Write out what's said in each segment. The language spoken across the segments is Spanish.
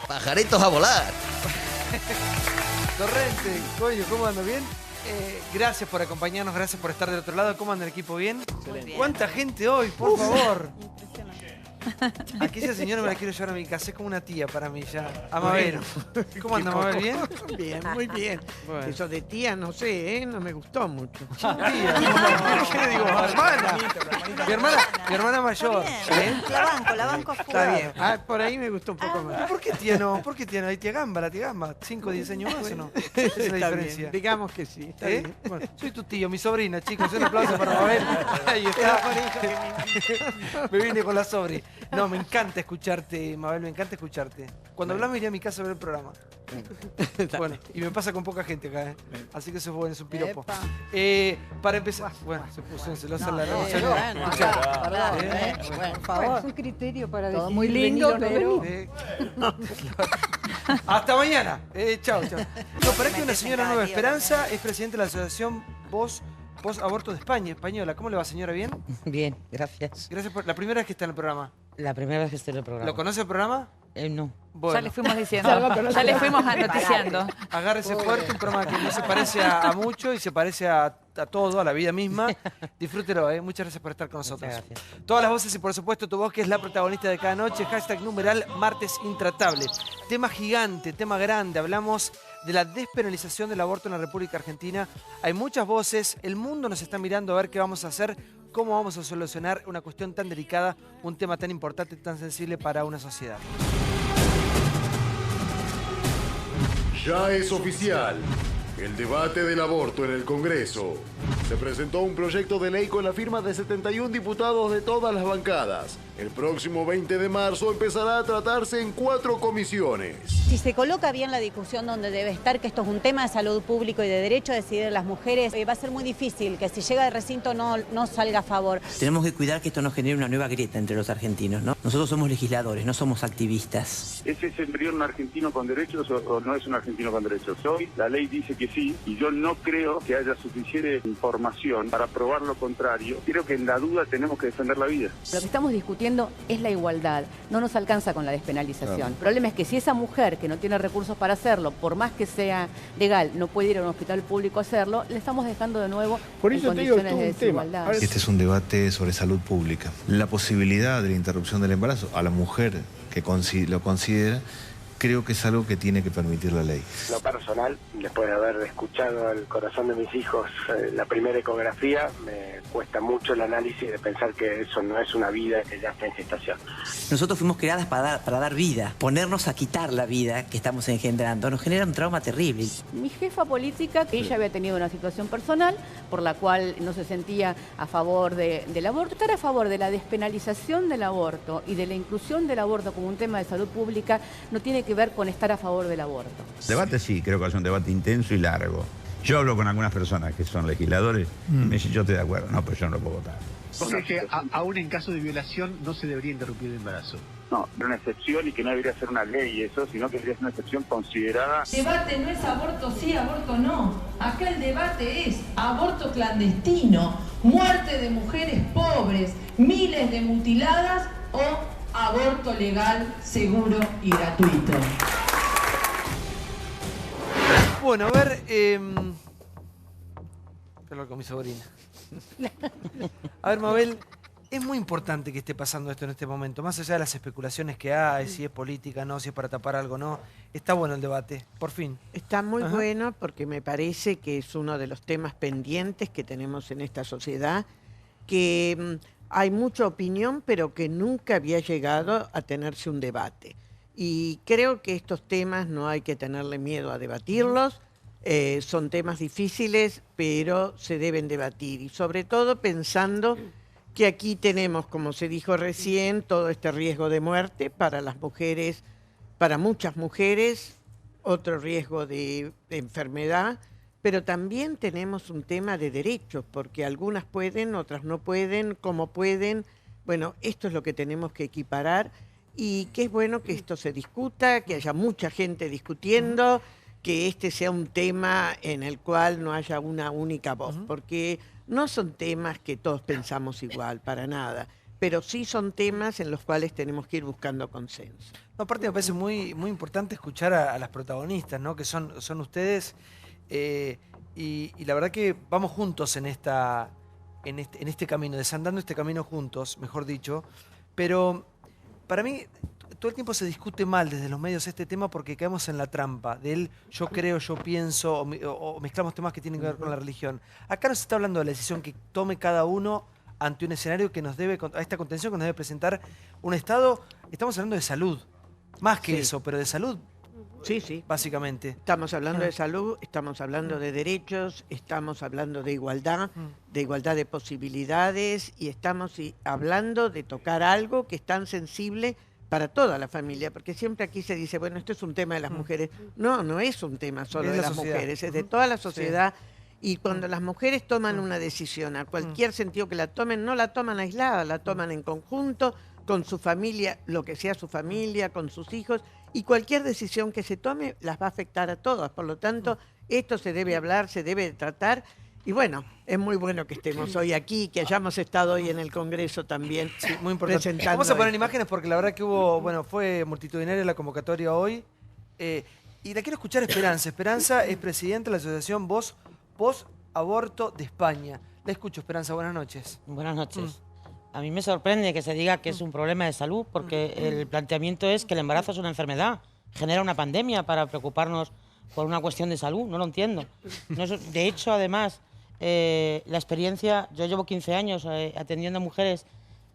Pajaritos a volar. Torrente, coño, ¿cómo anda? ¿Bien? Gracias por acompañarnos, gracias por estar del otro lado. ¿Cómo anda el equipo? ¿Bien? Muy bien. ¿Cuánta gente hoy, por favor? Impresionante. Aquella señora me la quiero llevar a mi casa, es como una tía para mí ya. A Mabel. ¿Cómo anda, Mabel? ¿Bien? Bien, muy bien. Bueno. Eso de tía, no sé, no me gustó mucho. Tía, ¿qué le digo? Hermana. Mi hermana mayor. Bien. La banco a full. Está bien. Ah, por ahí me gustó un poco más. ¿Por qué tía no? ¿Por qué tía no? Hay tía Gamba, la tía Gamba. 5 o 10 años más o no. Esa es la Está diferencia. bien, digamos que sí. Está bien. Bueno, soy tu tío, mi sobrina, chicos. Un aplauso para Mabel. Ahí Era está. por eso que Me vine con la sobri. No, me encanta escucharte, Mabel, me encanta escucharte. Cuando hablamos iré a mi casa a ver el programa. Bueno, y me pasa con poca gente acá, ¿eh? Así que eso es bueno, es un piropo. Epa. Para empezar... Bueno, se puso en celosa la Bueno, Escuchá. perdón, por Bueno, favor. es un criterio para Todo decir muy lindo, venir o no pero- venir. Hasta mañana. Chao, chao. No, para que una Metes señora en Nueva cada tío Esperanza también. es presidente de la asociación Voz Aborto de España, española. ¿Cómo le va, señora? ¿Bien? Bien, gracias. Gracias por... La primera vez que está en el programa. La primera vez que estoy en el programa. ¿Lo conoce el programa? No. Bueno. Ya le fuimos diciendo, ya le fuimos noticiando. Agárrese fuerte, un programa que no se parece a mucho y se parece a todo, a la vida misma. Disfrútelo, ¿eh? Muchas gracias por estar con nosotros. Muchas gracias. Todas las voces y por supuesto tu voz que es la protagonista de cada noche. Hashtag numeral martes intratable. Tema gigante, tema grande. Hablamos de la despenalización del aborto en la República Argentina. Hay muchas voces, el mundo nos está mirando a ver qué vamos a hacer, cómo vamos a solucionar una cuestión tan delicada, un tema tan importante, tan sensible para una sociedad. Ya es oficial. El debate del aborto en el Congreso. Se presentó un proyecto de ley con la firma de 71 diputados de todas las bancadas. El próximo 20 de marzo empezará a tratarse en 4 comisiones. Si se coloca bien la discusión donde debe estar, que esto es un tema de salud público y de derecho a decidir las mujeres, va a ser muy difícil que si llega de recinto no salga a favor. Tenemos que cuidar que esto no genere una nueva grieta entre los argentinos, ¿no? Nosotros somos legisladores, no somos activistas. ¿Es ese embrión un argentino con derechos o no es un argentino con derechos? Hoy la ley dice que sí y yo no creo que haya suficiente información para probar lo contrario. Creo que en la duda tenemos que defender la vida. Lo que estamos discutiendo es la igualdad, no nos alcanza con la despenalización. El problema es que si esa mujer que no tiene recursos para hacerlo, por más que sea legal, no puede ir a un hospital público a hacerlo, le estamos dejando de nuevo Por en eso te digo, condiciones esto de es un tema. desigualdad. Este es un debate sobre salud pública. La posibilidad de la interrupción del embarazo a la mujer que lo considera, creo que es algo que tiene que permitir la ley. Lo personal, después de haber escuchado el corazón de mis hijos la primera ecografía, me cuesta mucho el análisis de pensar que eso no es una vida que ya está en gestación. Nosotros fuimos creadas para dar vida. Ponernos a quitar la vida que estamos engendrando nos genera un trauma terrible. Mi jefa política, que ella había tenido una situación personal por la cual no se sentía a favor del aborto, estar a favor de la despenalización del aborto y de la inclusión del aborto como un tema de salud pública no tiene que ver con estar a favor del aborto. Debate sí, creo que es un debate intenso y largo. Yo hablo con algunas personas que son legisladores y me dicen, yo estoy de acuerdo, no, pero yo no lo puedo votar. O sea que aún en caso de violación no se debería interrumpir el embarazo. No, era una excepción y que no debería ser una ley eso, sino que debería ser una excepción considerada. El debate no es aborto sí, aborto no. Acá el debate es aborto clandestino, muerte de mujeres pobres, miles de mutiladas o aborto legal, seguro y gratuito. Bueno, a ver... Hablar con mi sobrina. A ver, Mabel, es muy importante que esté pasando esto en este momento, más allá de las especulaciones que hay, si es política, no, si es para tapar algo, no. Está bueno el debate, por fin. Está muy Ajá. bueno porque me parece que es uno de los temas pendientes que tenemos en esta sociedad, que hay mucha opinión, pero que nunca había llegado a tenerse un debate. Y creo que estos temas no hay que tenerle miedo a debatirlos. Son temas difíciles, pero se deben debatir. Y sobre todo pensando que aquí tenemos, como se dijo recién, todo este riesgo de muerte para las mujeres, para muchas mujeres, otro riesgo de enfermedad, pero también tenemos un tema de derechos, porque algunas pueden, otras no pueden, como pueden. Bueno, esto es lo que tenemos que equiparar y que es bueno que esto se discuta, que haya mucha gente discutiendo, que este sea un tema en el cual no haya una única voz, porque no son temas que todos pensamos igual, para nada, pero sí son temas en los cuales tenemos que ir buscando consenso. No, aparte me parece muy importante escuchar a las protagonistas, ¿no? Que son ustedes, y la verdad que vamos juntos en este camino, desandando este camino juntos, mejor dicho, pero para mí todo el tiempo se discute mal desde los medios este tema porque caemos en la trampa del yo creo, yo pienso, o mezclamos temas que tienen que ver con la religión. Acá no se está hablando de la decisión que tome cada uno ante un escenario que nos debe, a esta contención que nos debe presentar un Estado. Estamos hablando de salud, más que eso, pero de salud. Sí. Básicamente. Estamos hablando de salud, estamos hablando de derechos, estamos hablando de igualdad de posibilidades, y estamos hablando de tocar algo que es tan sensible para toda la familia, porque siempre aquí se dice, bueno, esto es un tema de las mujeres. No, no es un tema solo de las mujeres, es de toda la sociedad. Y cuando las mujeres toman una decisión, a cualquier sentido que la tomen, no la toman aislada, la toman en conjunto, con su familia, lo que sea su familia, con sus hijos, y cualquier decisión que se tome las va a afectar a todas. Por lo tanto, esto se debe hablar, se debe tratar. Y bueno, es muy bueno que estemos hoy aquí, que hayamos estado hoy en el Congreso también. Sí, muy importante. Presentando Vamos a poner esto. imágenes porque la verdad que fue multitudinaria la convocatoria hoy. Y la quiero escuchar a Esperanza. Esperanza es presidenta de la Asociación Voz Post-Aborto de España. La escucho, Esperanza. Buenas noches. Buenas noches. A mí me sorprende que se diga que es un problema de salud, porque el planteamiento es que el embarazo es una enfermedad, genera una pandemia para preocuparnos por una cuestión de salud. No lo entiendo. De hecho, además, la experiencia, yo llevo 15 años atendiendo a mujeres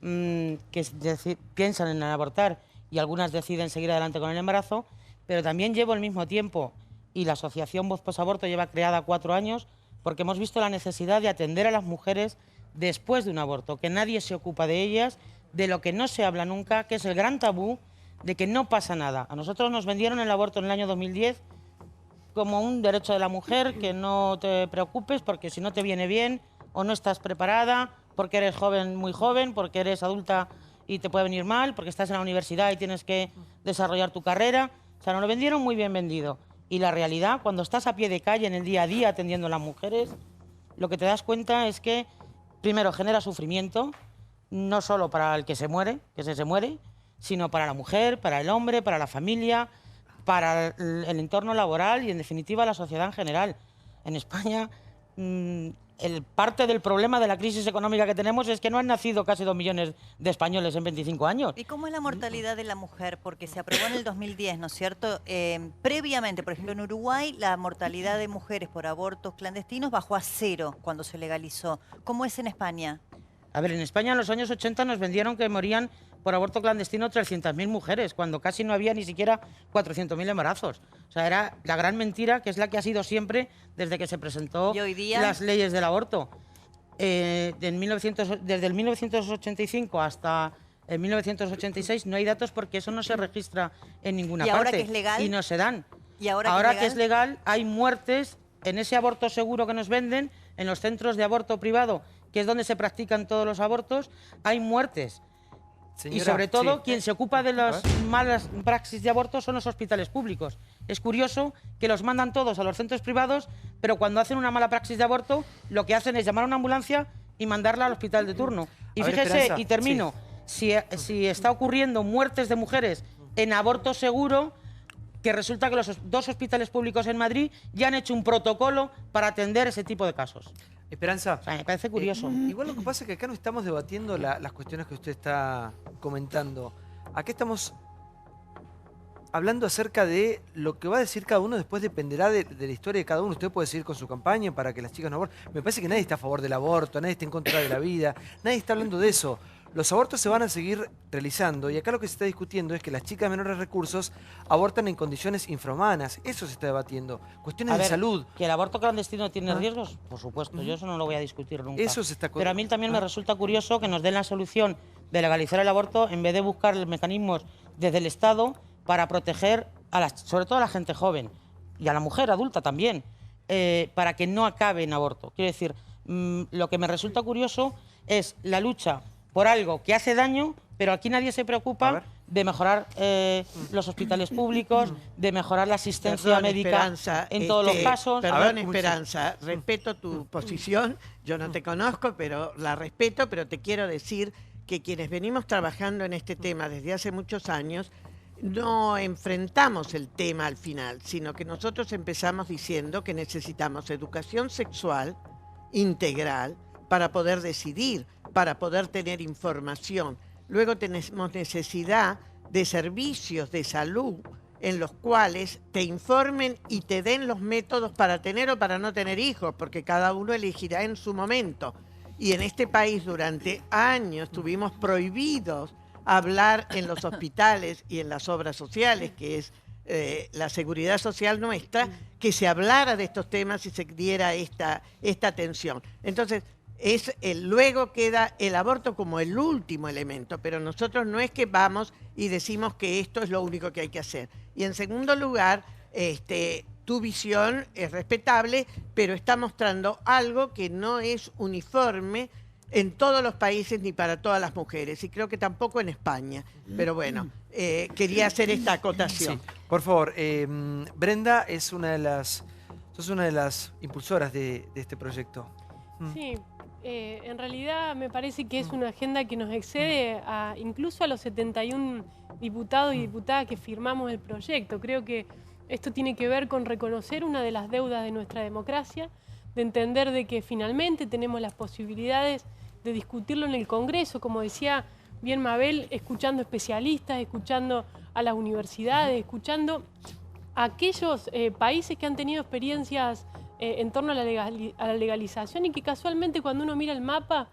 que piensan en abortar, y algunas deciden seguir adelante con el embarazo, pero también llevo el mismo tiempo, y la Asociación Voz Posaborto lleva creada 4 años, porque hemos visto la necesidad de atender a las mujeres después de un aborto, que nadie se ocupa de ellas, de lo que no se habla nunca, que es el gran tabú de que no pasa nada. A nosotros nos vendieron el aborto en el año 2010 como un derecho de la mujer, que no te preocupes porque si no te viene bien o no estás preparada, porque eres joven, muy joven, porque eres adulta y te puede venir mal, porque estás en la universidad y tienes que desarrollar tu carrera. O sea, nos lo vendieron muy bien vendido. Y la realidad, cuando estás a pie de calle en el día a día atendiendo a las mujeres, lo que te das cuenta es que primero genera sufrimiento, no solo para el que se muere, sino para la mujer, para el hombre, para la familia, para el entorno laboral y, en definitiva, la sociedad en general. En España, parte del problema de la crisis económica que tenemos es que no han nacido casi 2 millones de españoles en 25 años. ¿Y cómo es la mortalidad de la mujer? Porque se aprobó en el 2010, ¿no es cierto? Previamente, por ejemplo, en Uruguay, la mortalidad de mujeres por abortos clandestinos bajó a 0 cuando se legalizó. ¿Cómo es en España? A ver, en España en los años 80 nos vendieron que morían por aborto clandestino 300.000 mujeres, cuando casi no había ni siquiera 400.000 embarazos. O sea, era la gran mentira, que es la que ha sido siempre desde que se presentó las leyes del aborto. Desde el 1985 hasta el 1986 no hay datos porque eso no se registra en ninguna parte. ¿Y ahora que es legal? Y no se dan. ¿Y ahora que es legal hay muertes en ese aborto seguro que nos venden, en los centros de aborto privado, que es donde se practican todos los abortos, hay muertes. Señora, y sobre todo, quien se ocupa de las malas praxis de aborto son los hospitales públicos. Es curioso que los mandan todos a los centros privados, pero cuando hacen una mala praxis de aborto, lo que hacen es llamar a una ambulancia y mandarla al hospital de turno. Y fíjese, y termino, si está ocurriendo muertes de mujeres en aborto seguro, que resulta que los 2 hospitales públicos en Madrid ya han hecho un protocolo para atender ese tipo de casos. Esperanza, o sea, me parece curioso. Igual lo que pasa es que acá no estamos debatiendo las cuestiones que usted está comentando. Acá estamos hablando acerca de lo que va a decir cada uno, después dependerá de la historia de cada uno. Usted puede seguir con su campaña para que las chicas no aborten. Me parece que nadie está a favor del aborto, nadie está en contra de la vida, nadie está hablando de eso. Los abortos se van a seguir realizando y acá lo que se está discutiendo es que las chicas de menores recursos abortan en condiciones infrahumanas. Eso se está debatiendo. Cuestiones de salud. ¿Que el aborto clandestino tiene riesgos? Por supuesto, yo eso no lo voy a discutir nunca. Eso se está... Pero a mí también me resulta curioso que nos den la solución de legalizar el aborto en vez de buscar mecanismos desde el Estado para proteger, sobre todo a la gente joven y a la mujer adulta también, para que no acabe en aborto. Quiero decir, lo que me resulta curioso es la lucha por algo que hace daño, pero aquí nadie se preocupa de mejorar los hospitales públicos, de mejorar la asistencia médica Esperanza, en todos los casos. Perdón, Esperanza, respeto tu posición, yo no te conozco, pero la respeto, pero te quiero decir que quienes venimos trabajando en este tema desde hace muchos años, no enfrentamos el tema al final, sino que nosotros empezamos diciendo que necesitamos educación sexual integral para poder decidir, para poder tener información. Luego tenemos necesidad de servicios de salud en los cuales te informen y te den los métodos para tener o para no tener hijos, porque cada uno elegirá en su momento. Y en este país durante años tuvimos prohibidos hablar en los hospitales y en las obras sociales, que es la seguridad social nuestra, que se hablara de estos temas y se diera esta atención. Entonces, luego queda el aborto como el último elemento, pero nosotros no es que vamos y decimos que esto es lo único que hay que hacer. Y en segundo lugar, tu visión es respetable, pero está mostrando algo que no es uniforme en todos los países ni para todas las mujeres, y creo que tampoco en España. Pero bueno, quería hacer esta acotación. Sí, por favor, Brenda sos una de las impulsoras de este proyecto. Sí, en realidad me parece que es una agenda que nos excede incluso a los 71 diputados y diputadas que firmamos el proyecto. Creo que esto tiene que ver con reconocer una de las deudas de nuestra democracia, de entender de que finalmente tenemos las posibilidades de discutirlo en el Congreso, como decía bien Mabel, escuchando especialistas, escuchando a las universidades, escuchando a aquellos países que han tenido experiencias en torno a la legalización y que casualmente cuando uno mira el mapa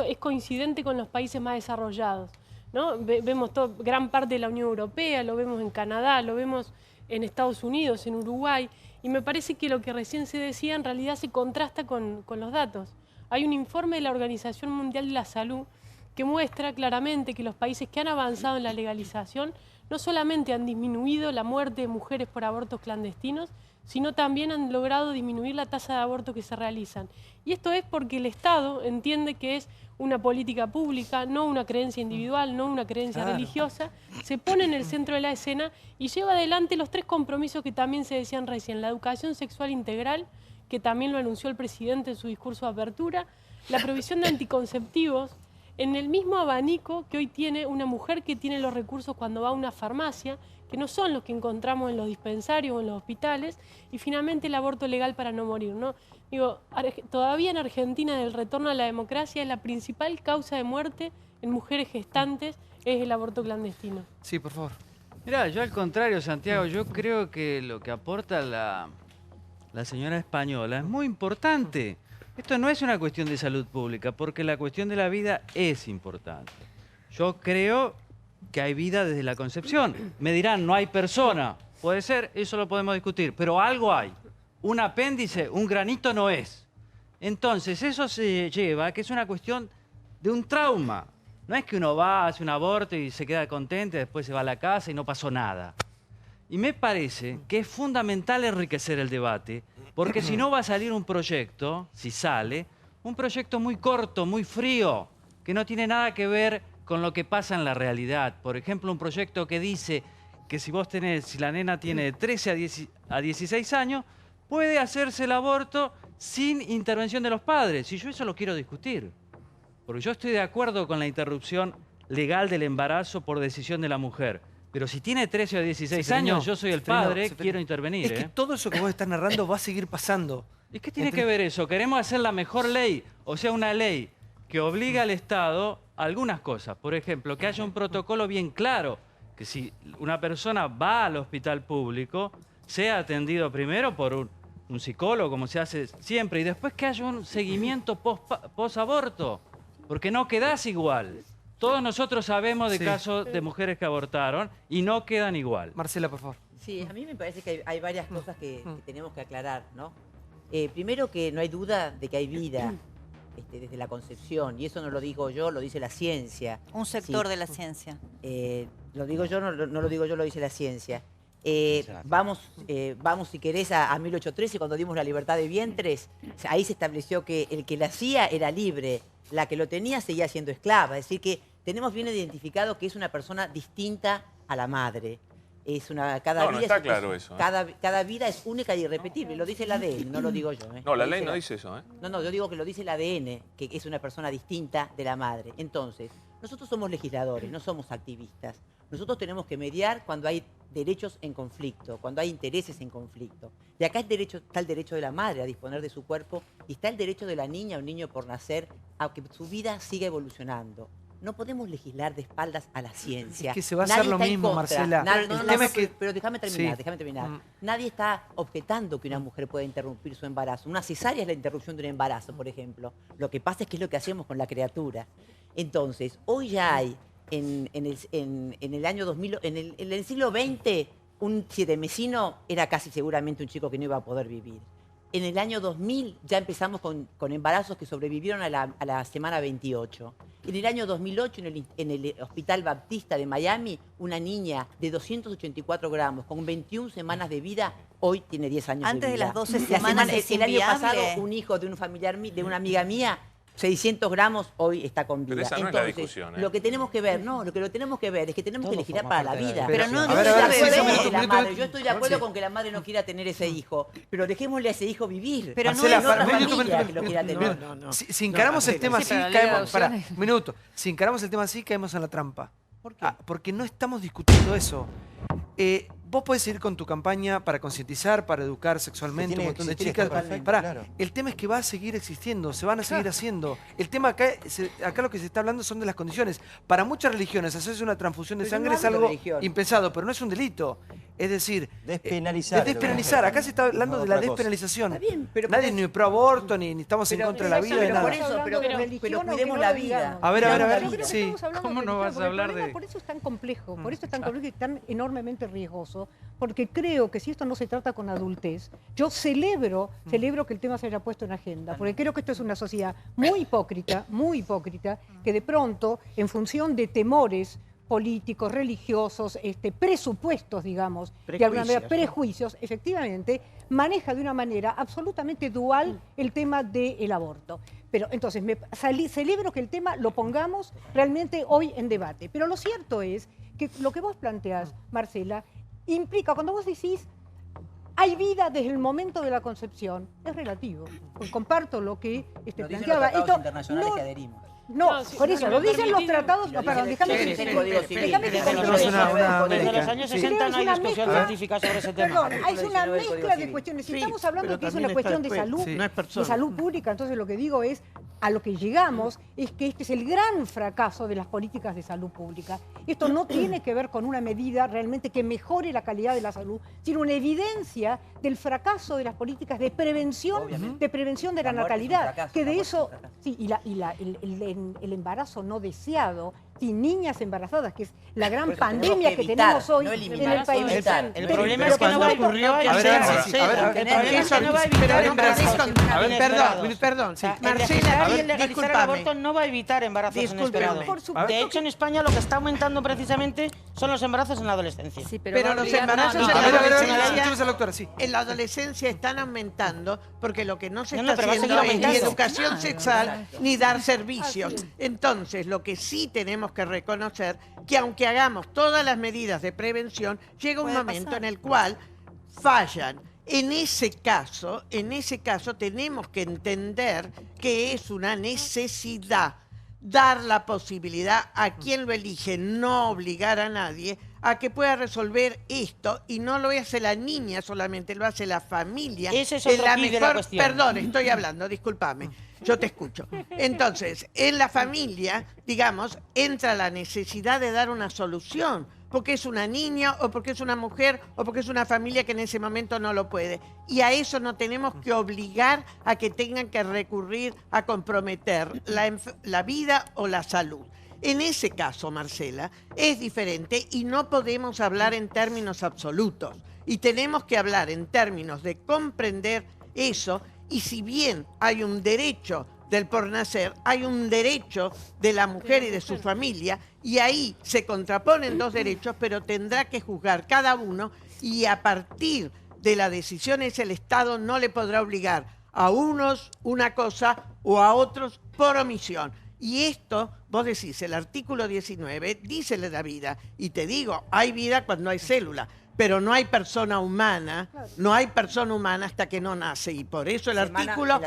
es coincidente con los países más desarrollados, ¿no? Vemos gran parte de la Unión Europea, lo vemos en Canadá, lo vemos en Estados Unidos, en Uruguay, y me parece que lo que recién se decía en realidad se contrasta con los datos. Hay un informe de la Organización Mundial de la Salud que muestra claramente que los países que han avanzado en la legalización no solamente han disminuido la muerte de mujeres por abortos clandestinos, sino también han logrado disminuir la tasa de aborto que se realizan. Y esto es porque el Estado entiende que es una política pública, no una creencia individual, no una creencia religiosa, se pone en el centro de la escena y lleva adelante los 3 compromisos que también se decían recién: la educación sexual integral, que también lo anunció el presidente en su discurso de apertura, la provisión de anticonceptivos, en el mismo abanico que hoy tiene una mujer que tiene los recursos cuando va a una farmacia, que no son los que encontramos en los dispensarios o en los hospitales, y finalmente el aborto legal para no morir, ¿no? Digo, todavía en Argentina el retorno a la democracia es la principal causa de muerte en mujeres gestantes, es el aborto clandestino. Sí, por favor. Mirá, yo al contrario, Santiago, yo creo que lo que aporta la señora española es muy importante. Esto no es una cuestión de salud pública, porque la cuestión de la vida es importante. Yo creo que hay vida desde la concepción. Me dirán, no hay persona. Puede ser, eso lo podemos discutir, pero algo hay. Un apéndice, un granito no es. Entonces, eso se lleva a que es una cuestión de un trauma. No es que uno va, hace un aborto y se queda contento y después se va a la casa y no pasó nada. Y me parece que es fundamental enriquecer el debate, porque si no va a salir un proyecto, si sale, un proyecto muy corto, muy frío, que no tiene nada que ver con lo que pasa en la realidad. Por ejemplo, un proyecto que dice que si la nena tiene de 13 a 16 años, puede hacerse el aborto sin intervención de los padres. Y yo eso lo quiero discutir. Porque yo estoy de acuerdo con la interrupción legal del embarazo por decisión de la mujer. Pero si tiene 13 o 16 años, yo soy el padre, quiero intervenir. Es que todo eso que vos estás narrando va a seguir pasando. ¿Y qué tiene que ver eso? Queremos hacer la mejor ley, o sea, una ley que obliga al Estado a algunas cosas. Por ejemplo, que haya un protocolo bien claro, que si una persona va al hospital público, sea atendido primero por un psicólogo, como se hace siempre, y después que haya un seguimiento post-aborto, porque no quedás igual. Todos nosotros sabemos de casos de mujeres que abortaron y no quedan igual. Marcela, por favor. Sí, a mí me parece que hay varias cosas que tenemos que aclarar, ¿no? Primero, que no hay duda de que hay vida desde la concepción, y eso no lo digo yo, lo dice la ciencia. Un sector de la ciencia. Lo digo yo, no lo digo yo, lo dice la ciencia. Vamos, si querés, a 1813, cuando dimos la libertad de vientres, ahí se estableció que el que la hacía era libre, la que lo tenía seguía siendo esclava. Es decir, que tenemos bien identificado que es una persona distinta a la madre. Cada vida es única y irrepetible. Lo dice el ADN, no lo digo yo. No, la ley no dice eso. No, yo digo que lo dice el ADN, que es una persona distinta de la madre. Entonces, Nosotros somos legisladores, no somos activistas. Nosotros tenemos que mediar cuando hay derechos en conflicto, cuando hay intereses en conflicto. Y acá está el derecho de la madre a disponer de su cuerpo y está el derecho de la niña o niño por nacer a que su vida siga evolucionando. No podemos legislar de espaldas a la ciencia. Es que se va a hacer lo mismo, Marcela. Pero déjame terminar, Sí. Nadie está objetando que una mujer pueda interrumpir su embarazo. Una cesárea es la interrupción de un embarazo, por ejemplo. Lo que pasa es que es lo que hacemos con la criatura. Entonces, hoy ya hay, en el año 2000, en el siglo XX, un siedemesino era casi seguramente un chico que no iba a poder vivir. En el año 2000 ya empezamos con embarazos que sobrevivieron a la semana 28. En el año 2008, en el Hospital Baptista de Miami, una niña de 284 gramos con 21 semanas de vida, hoy tiene 10 años Antes de vida. de las 12 semanas es el año inviable. pasado, un hijo de un familiar, de una amiga mía, 600 gramos, hoy está con vida. Pero esa no es la discusión, ¿eh? Lo que tenemos que ver, lo que tenemos que ver es que tenemos que legislar para la vida. Pero no, yo estoy de acuerdo con que la madre no quiera tener ese hijo, pero dejémosle a ese hijo vivir. Pero Marcela, no es otra familia que lo quiera tener. Si encaramos el tema así, caemos... Un minuto. Si encaramos el tema así, caemos en la trampa. ¿Por qué? Porque no estamos discutiendo eso. Vos podés ir con tu campaña para concientizar, para educar sexualmente a un montón de chicas. Pará, el tema es que va a seguir existiendo, se van a seguir haciendo. El tema acá lo que se está hablando son de las condiciones. Para muchas religiones hacerse una transfusión de sangre es algo impensado, pero no es un delito. Es decir, despenalizar. Despenalizar. Acá se está hablando de la despenalización. Nadie ni pro aborto, ni estamos en contra de la vida, de nada. Por eso, pero cuidemos la vida. A ver, sí. ¿Cómo no vas a hablar de...? Por eso es tan complejo, por eso es tan complejo y tan enormemente riesgoso, porque creo que si esto no se trata con adultez, yo celebro que el tema se haya puesto en agenda, porque creo que esto es una sociedad muy hipócrita, que de pronto, en función de temores políticos, religiosos, presupuestos, digamos, de alguna manera, prejuicios, efectivamente, maneja de una manera absolutamente dual el tema del aborto. Pero entonces, celebro que el tema lo pongamos realmente hoy en debate. Pero lo cierto es que lo que vos planteás, Marcela, implica, cuando vos decís, hay vida desde el momento de la concepción, es relativo. Pues comparto lo que planteaba. Los tratados internacionales que adherimos. No, por eso, lo dicen los tratados... No, perdón, déjame que desde los años 60 no hay discusión científica sobre ese tema. Perdón, hay una mezcla de cuestiones. Si estamos hablando que es una cuestión de salud, de salud pública, entonces lo que digo es, a lo que llegamos es que este es el gran fracaso de las políticas de salud pública. Esto no tiene que ver con una medida realmente que mejore la calidad de la salud, sino una evidencia del fracaso de las políticas de prevención de la natalidad. Que de eso, sí, el embarazo no deseado y niñas embarazadas, que es la gran pandemia que tenemos hoy en el país. El problema es que no va a evitar Perdón, Marcela, legalizar el aborto no va a evitar embarazos inesperados. De hecho, en España lo que está aumentando precisamente son los embarazos en la adolescencia. Pero los embarazos en la adolescencia están aumentando porque lo que no se está haciendo es ni educación sexual ni dar servicios. Entonces, lo que sí tenemos que reconocer que aunque hagamos todas las medidas de prevención, llega un momento en el cual fallan. En ese caso tenemos que entender que es una necesidad dar la posibilidad a quien lo elige, no obligar a nadie a que pueda resolver esto, y no lo hace la niña solamente, lo hace la familia. Ese es otro quid de la cuestión. Perdón, estoy hablando, discúlpame. Yo te escucho. Entonces, en la familia, digamos, entra la necesidad de dar una solución, porque es una niña o porque es una mujer o porque es una familia que en ese momento no lo puede. Y a eso no tenemos que obligar a que tengan que recurrir a comprometer la vida o la salud. En ese caso, Marcela, es diferente y no podemos hablar en términos absolutos. Y tenemos que hablar en términos de comprender eso. Y si bien hay un derecho del por nacer, hay un derecho de la mujer y de su familia, y ahí se contraponen dos derechos, pero tendrá que juzgar cada uno, y a partir de la decisión es el Estado no le podrá obligar a unos una cosa o a otros por omisión. Y esto, vos decís, el artículo 19 dice la vida, y te digo, hay vida cuando hay célula, pero no hay persona humana, no hay persona humana hasta que no nace. Y por eso el artículo,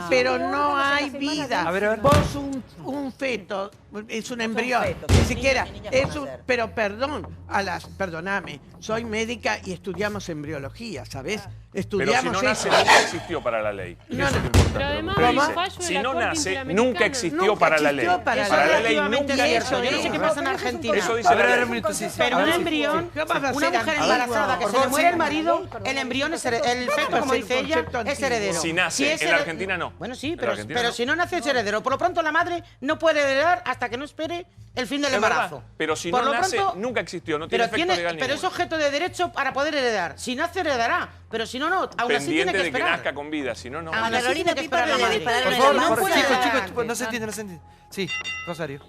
pero no hay vida. Vos un feto, es un embrión, ni siquiera, es un, pero perdóname, soy médica y estudiamos embriología, ¿sabés? Estudiamos pero si no nace, nunca existió para la ley. Eso es lo importante. Pero además, si no nace, nunca existió para la ley. Para la ley nunca existió. Yo no sé qué pasa en Argentina. Eso dice la ley. Pero un embrión, una mujer embarazada que se le muere el marido, el embrión es el feto, como dice ella, es heredero. Si nace, en la Argentina no. Bueno, sí, pero si no nace es heredero. Por lo pronto la madre no puede heredar hasta que no espere el fin del embarazo. Pero si no nace, nunca existió, no tiene efecto legal pero es objeto de derecho para poder heredar. Si nace, heredará. Pero si no, no. Aún así tiene que esperar. Pendiente de que nazca con vida, si no, no. Aún así tiene que esperar la madre. Por favor, chicos, no se entiende. Sí, Rosario.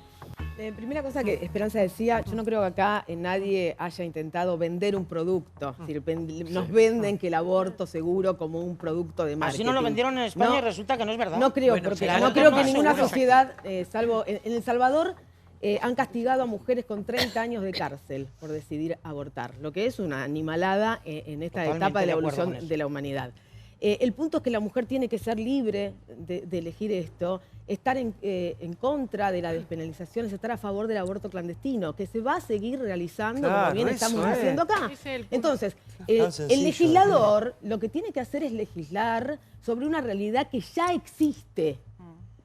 Primera cosa que Esperanza decía, yo no creo que acá nadie haya intentado vender un producto. Es decir, nos venden que el aborto seguro como un producto de marketing. Así nos lo vendieron en España y resulta que no es verdad. No creo, porque no creo que ninguna sociedad, salvo en El Salvador, han castigado a mujeres con 30 años de cárcel por decidir abortar, lo que es una animalada en esta etapa de la evolución de la humanidad. El punto es que la mujer tiene que ser libre de elegir esto, estar en contra de la despenalización, es estar a favor del aborto clandestino, que se va a seguir realizando, como bien estamos haciendo acá. Entonces, el legislador lo que tiene que hacer es legislar sobre una realidad que ya existe.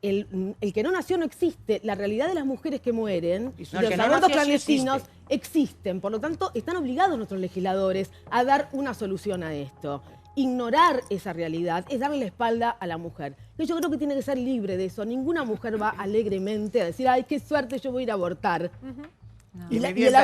El que no nació no existe. La realidad de las mujeres que mueren y los abortos clandestinos existen. Por lo tanto, están obligados nuestros legisladores a dar una solución a esto. Ignorar esa realidad es darle la espalda a la mujer. Y yo creo que tiene que ser libre de eso. Ninguna mujer va alegremente a decir, ay, qué suerte, yo voy a ir a abortar. Y el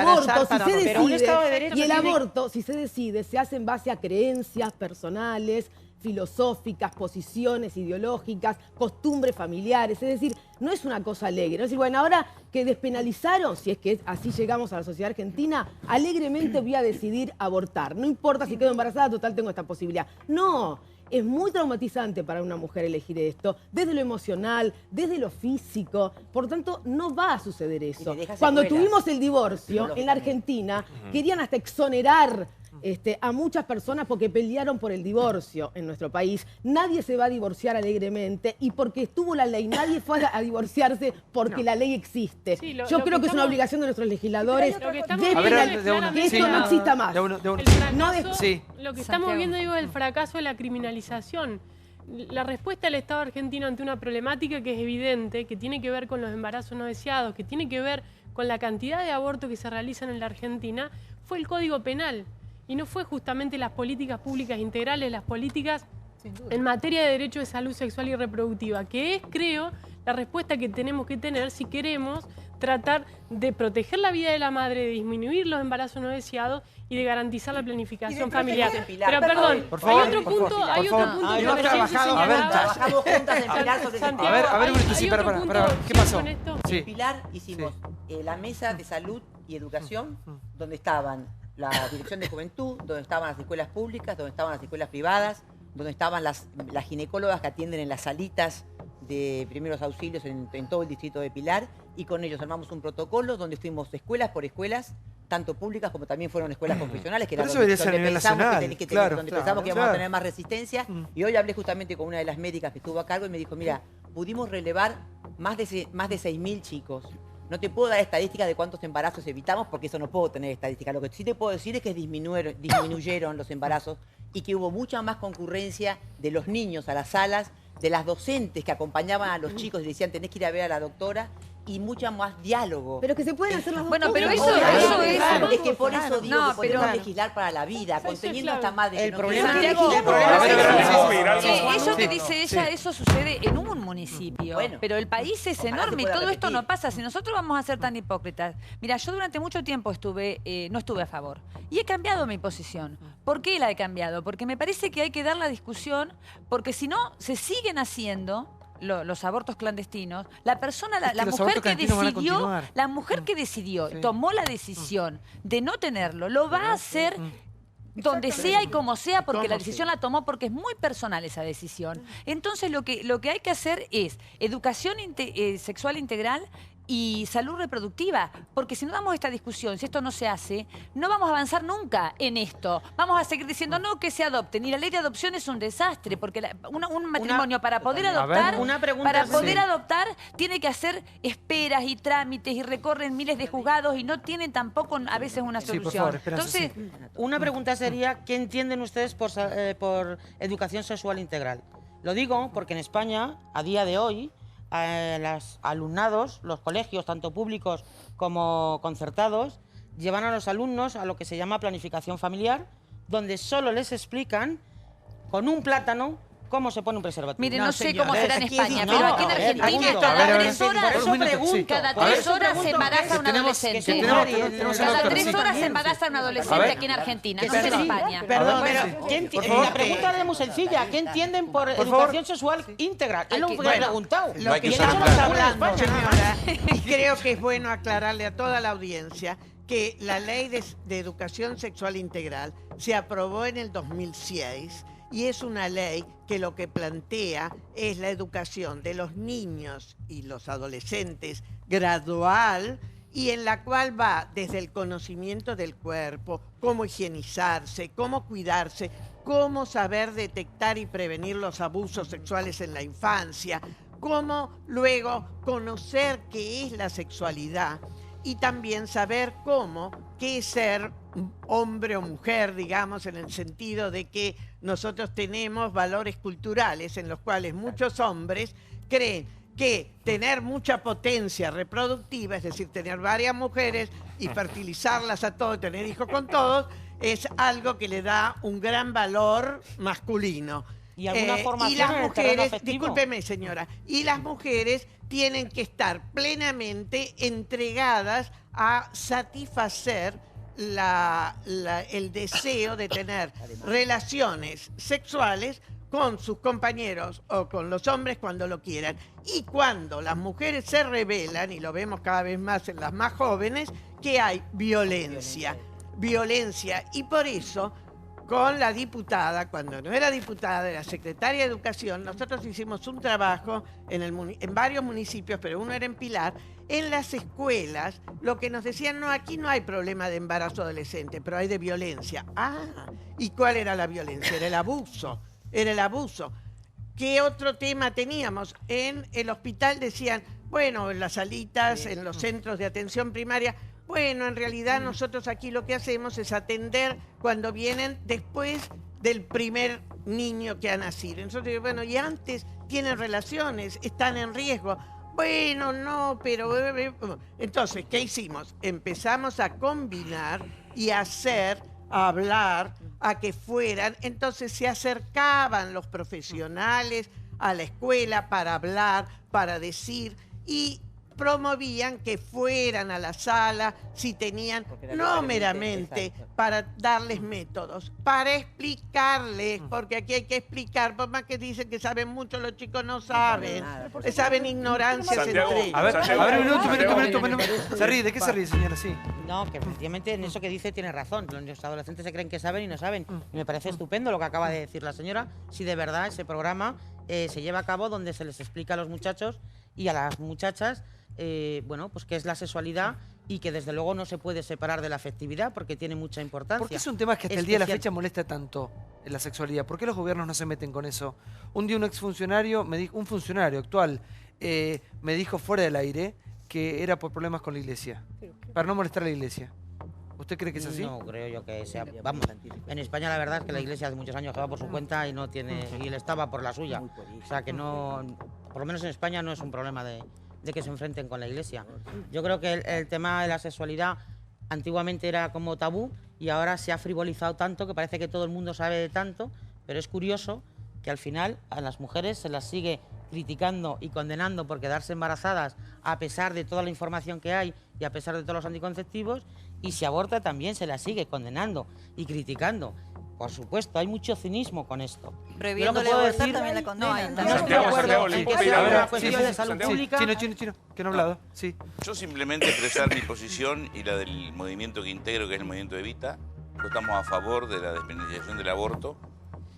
aborto, si se decide, se hace en base a creencias personales, filosóficas, posiciones ideológicas, costumbres familiares. Es decir, no es una cosa alegre. No es decir, bueno, ahora que despenalizaron, si es que así llegamos a la sociedad argentina, alegremente voy a decidir abortar. No importa si quedo embarazada, total tengo esta posibilidad. No, es muy traumatizante para una mujer elegir esto, desde lo emocional, desde lo físico. Por lo tanto, no va a suceder eso. Cuando tuvimos el divorcio en la Argentina, querían hasta exonerar a muchas personas porque pelearon por el divorcio en nuestro país. Nadie se va a divorciar alegremente y porque estuvo la ley, nadie fue a divorciarse porque la ley existe. Sí, yo creo que es una obligación de nuestros legisladores que esto no exista más. Lo que estamos viendo, digo, es el fracaso de la criminalización. La respuesta del Estado argentino ante una problemática que es evidente, que tiene que ver con los embarazos no deseados, que tiene que ver con la cantidad de abortos que se realizan en la Argentina, fue el Código Penal. Y no fue justamente las políticas públicas integrales, las políticas en materia de derecho de salud sexual y reproductiva, que es, creo, la respuesta que tenemos que tener si queremos tratar de proteger la vida de la madre, de disminuir los embarazos no deseados y de garantizar la planificación familiar. Pero perdón, hay otro punto que recién se señalaba. Trabajamos juntas en Pilar sobre ¿qué pasó? En Pilar hicimos la mesa de salud y educación, donde estaban la Dirección de Juventud, donde estaban las escuelas públicas, donde estaban las escuelas privadas, donde estaban las ginecólogas que atienden en las salitas de primeros auxilios en todo el distrito de Pilar, y con ellos armamos un protocolo donde fuimos escuelas por escuelas, tanto públicas como también fueron escuelas confesionales, que era donde pensamos que íbamos a tener más resistencia. Y hoy hablé justamente con una de las médicas que estuvo a cargo y me dijo, mira, pudimos relevar más de 6.000 chicos. No te puedo dar estadísticas de cuántos embarazos evitamos porque eso no puedo tener estadísticas. Lo que sí te puedo decir es que disminuyeron los embarazos y que hubo mucha más concurrencia de los niños a las salas, de las docentes que acompañaban a los chicos y decían tenés que ir a ver a la doctora, y mucho más diálogo. Pero que se pueden hacer las dos cosas. Pero eso es que por eso digo que podemos legislar para la vida, conteniendo esta madre. Eso que dice ella, eso sucede en un municipio. Pero el país es enorme y todo esto no pasa. Si nosotros vamos a ser tan hipócritas. Mira, yo durante mucho tiempo no estuve a favor. Y he cambiado mi posición. ¿Por qué la he cambiado? Porque me parece que hay que dar la discusión, porque si no, se siguen haciendo los abortos clandestinos, la mujer que decidió, tomó la decisión de no tenerlo, lo va a hacer donde sea y como sea, porque la decisión la tomó, porque es muy personal esa decisión. Entonces lo que hay que hacer es educación sexual integral y salud reproductiva, porque si no damos esta discusión, si esto no se hace, no vamos a avanzar nunca en esto. Vamos a seguir diciendo no que se adopten. Y la ley de adopción es un desastre, porque un matrimonio para poder adoptar, adoptar tiene que hacer esperas y trámites y recorren miles de juzgados y no tienen tampoco a veces una solución. Sí, por favor, entonces, una pregunta sería, ¿qué entienden ustedes por educación sexual integral? Lo digo porque en España, a día de hoy, los alumnados, los colegios, tanto públicos como concertados, llevan a los alumnos a lo que se llama planificación familiar, donde solo les explican con un plátano cómo se pone un preservativo. Mire, no sé cómo será en España, pero aquí en Argentina cada 3 horas se embaraza un adolescente. Cada 3 horas se embaraza un adolescente aquí en Argentina, no sé en España. Perdón, pero la pregunta es muy sencilla. ¿Qué entienden por educación sexual integral? Es lo que he preguntado. Lo que estamos hablando, señora, y creo que es bueno aclararle a toda la audiencia que la ley de educación sexual integral se aprobó en el 2006 y es una ley que lo que plantea es la educación de los niños y los adolescentes gradual y en la cual va desde el conocimiento del cuerpo, cómo higienizarse, cómo cuidarse, cómo saber detectar y prevenir los abusos sexuales en la infancia, cómo luego conocer qué es la sexualidad y también saber qué es ser hombre o mujer, digamos, en el sentido de que nosotros tenemos valores culturales en los cuales muchos hombres creen que tener mucha potencia reproductiva, es decir, tener varias mujeres y fertilizarlas a todos, tener hijos con todos, es algo que le da un gran valor masculino. ¿Y alguna formación y las en el terreno mujeres, afectivo? discúlpeme señora, y las mujeres tienen que estar plenamente entregadas a satisfacer el deseo de tener relaciones sexuales con sus compañeros o con los hombres cuando lo quieran. Y cuando las mujeres se rebelan, y lo vemos cada vez más en las más jóvenes, que hay violencia. Y por eso, con la diputada, cuando no era diputada, era secretaria de Educación, nosotros hicimos un trabajo en varios municipios, pero uno era en Pilar, en las escuelas, lo que nos decían, no, aquí no hay problema de embarazo adolescente, pero hay de violencia. ¿Y cuál era la violencia? Era el abuso. ¿Qué otro tema teníamos? En el hospital decían, bueno, en las salitas, en los centros de atención primaria, bueno, en realidad nosotros aquí lo que hacemos es atender cuando vienen después del primer niño que ha nacido. Entonces, bueno, y antes tienen relaciones, están en riesgo. Bueno, no, pero... Entonces, ¿qué hicimos? Empezamos a combinar y a hablar, a que fueran. Entonces se acercaban los profesionales a la escuela para hablar, para decir, y promovían que fueran a la sala si tenían, no meramente para darles métodos, para explicarles, porque aquí hay que explicar, por más que dicen que saben mucho, los chicos no saben, saben ignorancias entre ellos. A ver, un minuto. Se ríe, ¿de qué se ríe, señora? Sí. No, que efectivamente en eso que dice tiene razón. Los adolescentes se creen que saben y no saben. Y me parece estupendo lo que acaba de decir la señora, si de verdad ese programa se lleva a cabo donde se les explica a los muchachos y a las muchachas bueno, pues qué es la sexualidad y que desde luego no se puede separar de la afectividad porque tiene mucha importancia. ¿Por qué es un tema que hasta el día de la fecha molesta tanto en la sexualidad? ¿Por qué los gobiernos no se meten con eso? Un día un exfuncionario, un funcionario actual, me dijo fuera del aire que era por problemas con la iglesia, para no molestar a la iglesia. ¿Usted cree que es así? No creo yo que sea. Vamos, en España la verdad es que la iglesia hace muchos años que va por su cuenta y no tiene, y él estaba por la suya. O sea que no, por lo menos en España no es un problema de que se enfrenten con la iglesia. Yo creo que el tema de la sexualidad antiguamente era como tabú y ahora se ha frivolizado tanto que parece que todo el mundo sabe de tanto, pero es curioso que al final a las mujeres se las sigue criticando y condenando por quedarse embarazadas a pesar de toda la información que hay y a pesar de todos los anticonceptivos, y si aborta también se las sigue condenando y criticando. Por supuesto, hay mucho cinismo con esto. Prohibiéndole abortar también la condena. No estoy de acuerdo en que sea una cuestión de salud pública. Chino, que no ha hablado. Sí. Yo simplemente expresar mi posición y la del movimiento que integro, que es el movimiento Evita. Nosotros estamos a favor de la despenalización del aborto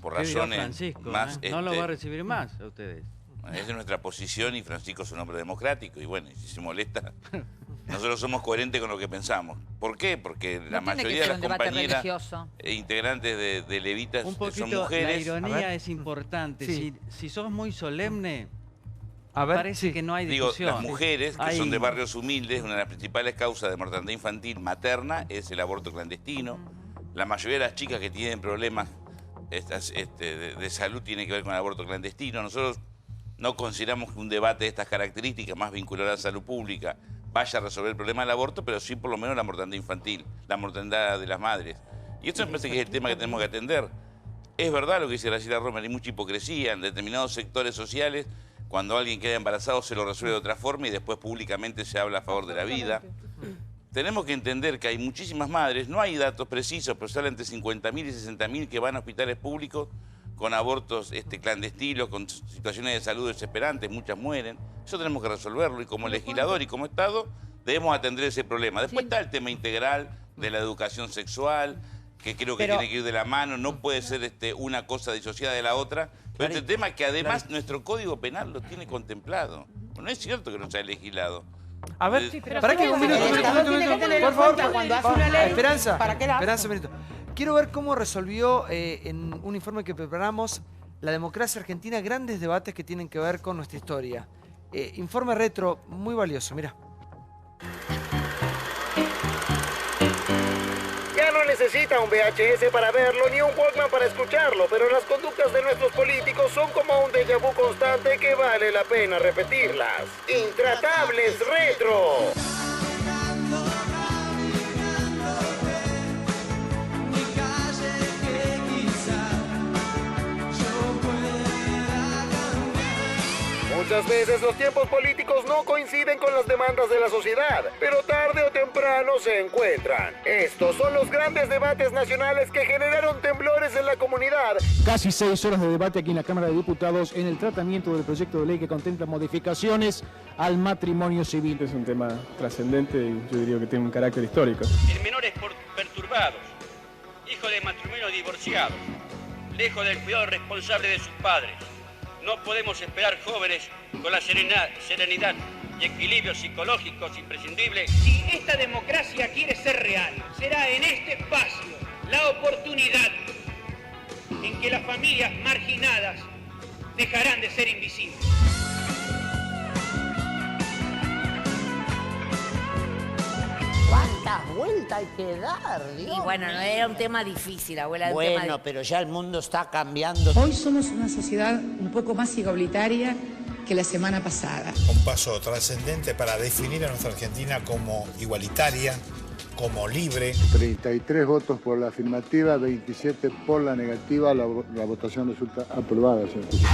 por razones Francisco, más... No lo va a recibir más a ustedes. Esa es nuestra posición y Francisco es un hombre democrático. Y bueno, si se molesta, nosotros somos coherentes con lo que pensamos. ¿Por qué? Porque la mayoría de las compañeras integrantes de Levita son mujeres. La ironía es importante. Sí. Si sos muy solemne, A ver, parece que no hay Digo, discusión. las mujeres que son de barrios humildes, una de las principales causas de mortandad infantil materna es el aborto clandestino. La mayoría de las chicas que tienen problemas de salud tienen que ver con el aborto clandestino. Nosotros no consideramos que un debate de estas características, más vinculado a la salud pública, vaya a resolver el problema del aborto, pero sí por lo menos la mortandad infantil, la mortandad de las madres. Y esto me parece que es el tema que tenemos que atender. Es verdad lo que dice Graciela Romer, hay mucha hipocresía en determinados sectores sociales. Cuando alguien queda embarazado se lo resuelve de otra forma y después públicamente se habla a favor de la vida. Tenemos que entender que hay muchísimas madres, no hay datos precisos, pero salen entre 50.000 y 60.000 que van a hospitales públicos con abortos clandestinos, con situaciones de salud desesperantes, muchas mueren. Eso tenemos que resolverlo y como legislador y como Estado debemos atender ese problema. Después está el tema integral de la educación sexual, que creo que tiene que ir de la mano, no puede ser una cosa disociada de la otra, pero este tema que además nuestro Código Penal lo tiene contemplado. No es cierto que no se ha legislado. A ver, para que un minuto, por favor, cuando hace una ley, Esperanza, un minuto. Quiero ver cómo resolvió en un informe que preparamos la democracia argentina grandes debates que tienen que ver con nuestra historia. Informe retro, muy valioso, mira. Ya no necesita un VHS para verlo ni un Walkman para escucharlo, pero las conductas de nuestros políticos son como un déjà vu constante que vale la pena repetirlas. Intratables Retro. Muchas veces los tiempos políticos no coinciden con las demandas de la sociedad, pero tarde o temprano se encuentran. Estos son los grandes debates nacionales que generaron temblores en la comunidad. Casi 6 horas de debate aquí en la Cámara de Diputados en el tratamiento del proyecto de ley que contempla modificaciones al matrimonio civil. Es un tema trascendente y yo diría que tiene un carácter histórico. En menores perturbados, hijos de matrimonios divorciados, lejos del cuidado responsable de sus padres. No podemos esperar jóvenes con la serenidad y equilibrios psicológicos imprescindibles. Si esta democracia quiere ser real, será en este espacio la oportunidad en que las familias marginadas dejarán de ser invisibles. ¿Cuántas vueltas hay que dar, Dios? Y bueno, no era un tema difícil, abuela. Bueno, pero ya el mundo está cambiando. Hoy somos una sociedad un poco más igualitaria que la semana pasada. Un paso trascendente para definir a nuestra Argentina como igualitaria, como libre. 33 votos por la afirmativa, 27 por la negativa. La votación resulta aprobada, señor presidente.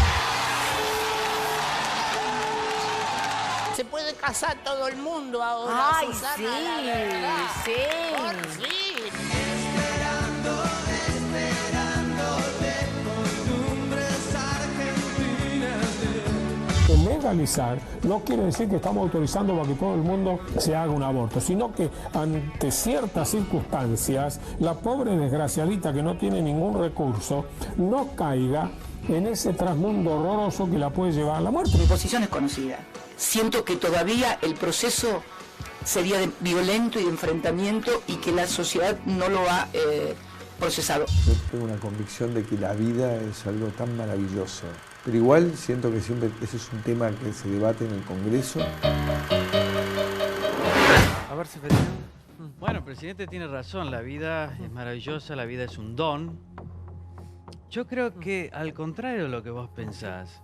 Se puede casar todo el mundo ahora. Ay, Susana, sí, sí. Por fin. Legalizar no quiere decir que estamos autorizando para que todo el mundo se haga un aborto, sino que ante ciertas circunstancias, la pobre desgraciadita que no tiene ningún recurso no caiga en ese trasmundo horroroso que la puede llevar a la muerte. Mi posición es conocida. Siento que todavía el proceso sería violento y de enfrentamiento y que la sociedad no lo ha procesado. Yo tengo una convicción de que la vida es algo tan maravilloso. Pero igual siento que siempre ese es un tema que se debate en el Congreso. A ver si... Bueno, el presidente tiene razón, la vida es maravillosa, la vida es un don. Yo creo que al contrario de lo que vos pensás,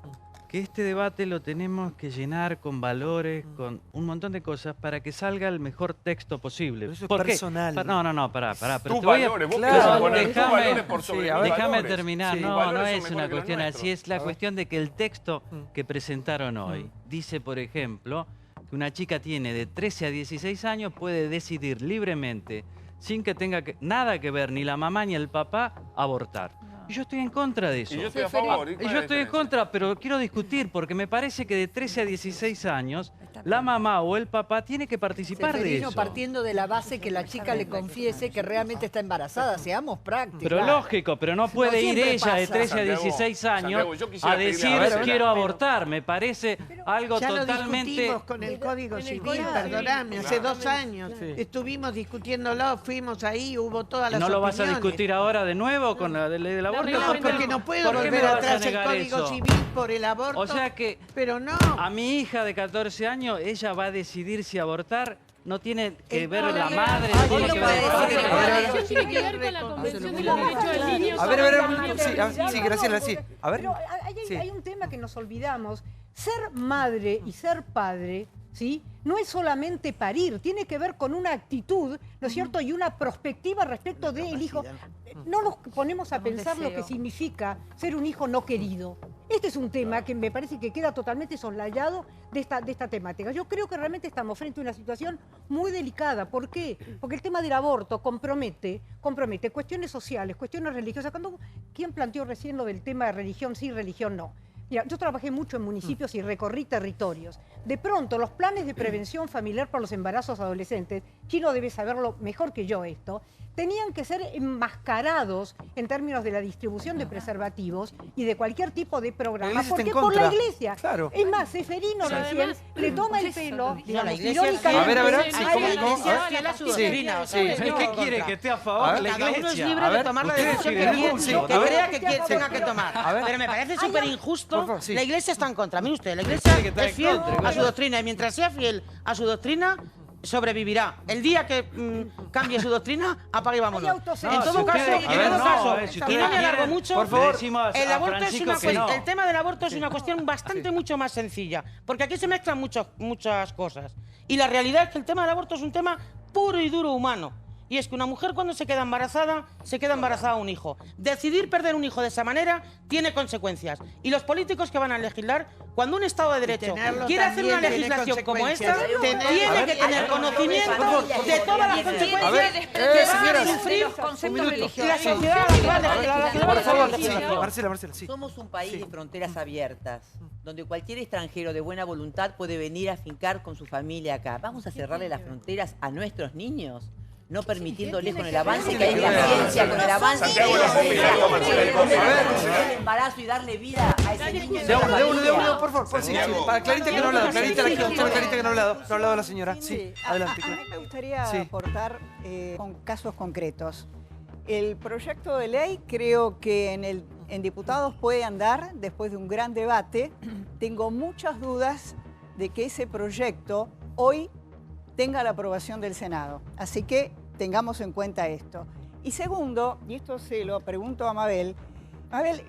que este debate lo tenemos que llenar con valores, con un montón de cosas para que salga el mejor texto posible. Pero eso es ¿Por qué? personal. No, pará. Pero Tus te voy a... valores, vos Claro, querés poner tus valores por sobre mis Déjame valores. terminar, Sí, no valores es son una mejores que los cuestión nuestros. así, es la cuestión de que el texto que presentaron hoy dice, por ejemplo, que una chica tiene de 13 a 16 años puede decidir libremente, sin que tenga nada que ver ni la mamá ni el papá, abortar. Y yo estoy en contra de eso. Y yo estoy a favor. Y yo estoy en contra, pero quiero discutir porque me parece que de 13 a 16 años la mamá o el papá tiene que participar de eso. Partiendo de la base que la chica le confiese que realmente está embarazada, seamos prácticos. Pero lógico, pero no puede ir ella de 13 a 16 años a decir quiero abortar. Me parece algo ya totalmente... lo discutimos con el Código Civil, perdóname, hace 2 años. Estuvimos discutiéndolo, fuimos ahí, hubo todas las ¿No lo vas a opiniones. discutir ahora de nuevo con la ley del aborto? No, porque no puedo volver atrás el Código Civil por el aborto. O sea que pero no. A mi hija de 14 años, ella va a decidir si abortar. No tiene que ver la madre, no tiene que ver el padre. Tiene que ver con la Convención de los Derechos del Niño. A ver, sí, Graciela, sí. A ver. Pero hay un tema que nos olvidamos. Ser madre y ser padre, ¿sí? No es solamente parir, tiene que ver con una actitud, ¿no es cierto? Y una perspectiva respecto del hijo. No nos ponemos a pensar lo que significa ser un hijo no querido. Este es un tema que me parece que queda totalmente soslayado de esta temática. Yo creo que realmente estamos frente a una situación muy delicada. ¿Por qué? Porque el tema del aborto compromete cuestiones sociales, cuestiones religiosas. ¿Quién planteó recién lo del tema de religión sí, religión no? Mira, yo trabajé mucho en municipios y recorrí territorios. De pronto, los planes de prevención familiar para los embarazos adolescentes, Chino debe saberlo mejor que yo esto, tenían que ser enmascarados en términos de la distribución de preservativos y de cualquier tipo de programa. ¿Por qué? Por la iglesia. Claro. Es más, Seferino recién le toma el pelo, la iglesia irónicamente. A ver, sí, la iglesia es fiel a su doctrina. ¿Qué quiere? ¿Que esté a favor de la iglesia? Cada uno es libre de tomar la decisión que crea que tenga que tomar. Pero me parece súper injusto. La iglesia está en contra. Mire usted, la iglesia es fiel a su doctrina y mientras sea fiel a su doctrina, sobrevivirá. El día que cambie su doctrina, apaga y vámonos. En todo caso, y no me alargo mucho, por favor, el aborto es el tema del aborto es una cuestión bastante mucho más sencilla, porque aquí se mezclan muchas cosas. Y la realidad es que el tema del aborto es un tema puro y duro humano. Y es que una mujer cuando se queda embarazada un hijo. Decidir perder un hijo de esa manera tiene consecuencias. Y los políticos que van a legislar, cuando un Estado de Derecho quiere hacer una legislación como esta, tiene que tener conocimiento de todas las consecuencias que van a sufrir la sociedad actual. Por favor, Marcela, sí. Somos un país de fronteras abiertas, donde cualquier extranjero de buena voluntad puede venir a fincar con su familia acá. ¿Vamos a cerrarle las fronteras a nuestros niños? No permitiéndoles con el avance que hay en la ciencia, con el avance que hay en el embarazo y darle vida a ese niño. De uno, por favor. Sí, para Clarita que no ha hablado. Clarita que no ha hablado la señora. Sí, adelante. A mí me gustaría aportar con casos concretos. El proyecto de ley creo que en diputados puede andar después de un gran debate. Tengo muchas dudas de que ese proyecto hoy tenga la aprobación del Senado. Así que tengamos en cuenta esto. Y segundo, y esto se lo pregunto a Mabel,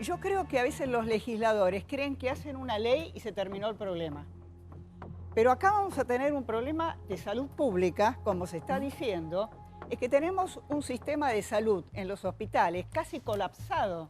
yo creo que a veces los legisladores creen que hacen una ley y se terminó el problema. Pero acá vamos a tener un problema de salud pública, como se está diciendo, es que tenemos un sistema de salud en los hospitales casi colapsado.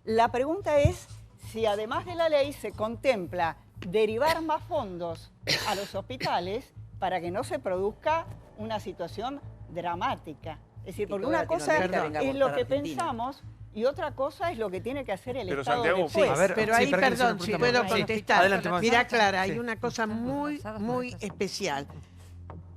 La pregunta es si además de la ley se contempla derivar más fondos a los hospitales para que no se produzca una situación dramática. Es decir, porque una cosa es lo que pensamos y otra cosa es lo que tiene que hacer el Estado después. Pero ahí, perdón, si puedo contestar. Adelante, mirá, Clara, hay una cosa muy especial.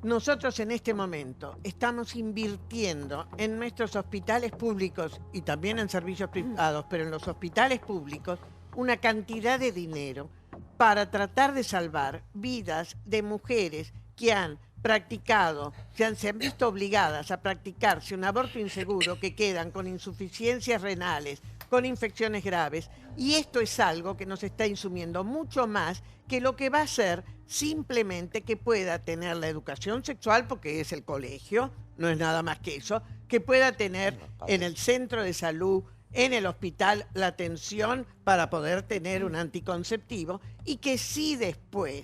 Nosotros en este momento estamos invirtiendo en nuestros hospitales públicos y también en servicios privados, pero en los hospitales públicos, una cantidad de dinero para tratar de salvar vidas de mujeres que han practicado, se han visto obligadas a practicarse un aborto inseguro, que quedan con insuficiencias renales, con infecciones graves. Y esto es algo que nos está insumiendo mucho más que lo que va a ser simplemente que pueda tener la educación sexual, porque es el colegio, no es nada más que eso, que pueda tener en el centro de salud, en el hospital, la atención para poder tener un anticonceptivo, y que si después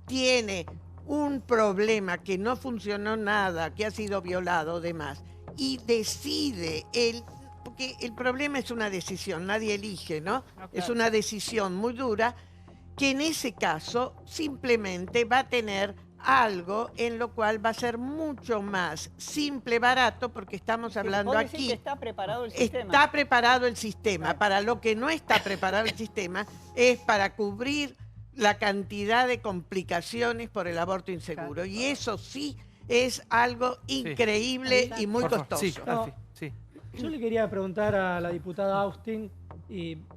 tiene un problema que no funcionó nada, que ha sido violado o demás, y decide porque el problema es una decisión, nadie elige, ¿no? Es una decisión muy dura, que en ese caso simplemente va a tener algo en lo cual va a ser mucho más simple, barato, porque estamos hablando aquí. Que está preparado el sistema. Está preparado el sistema. Para lo que no está preparado el sistema es para cubrir la cantidad de complicaciones por el aborto inseguro. Y eso sí es algo increíble y muy costoso. Sí, Alfie, sí. Yo le quería preguntar a la diputada Austin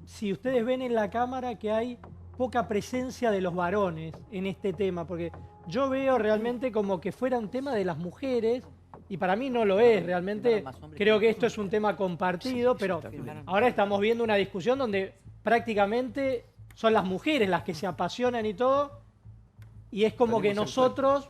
si ustedes ven en la Cámara que hay poca presencia de los varones en este tema, porque yo veo realmente como que fuera un tema de las mujeres, y para mí no lo es, realmente creo que esto es un tema compartido, pero ahora estamos viendo una discusión donde prácticamente son las mujeres las que se apasionan y todo, y es como que nosotros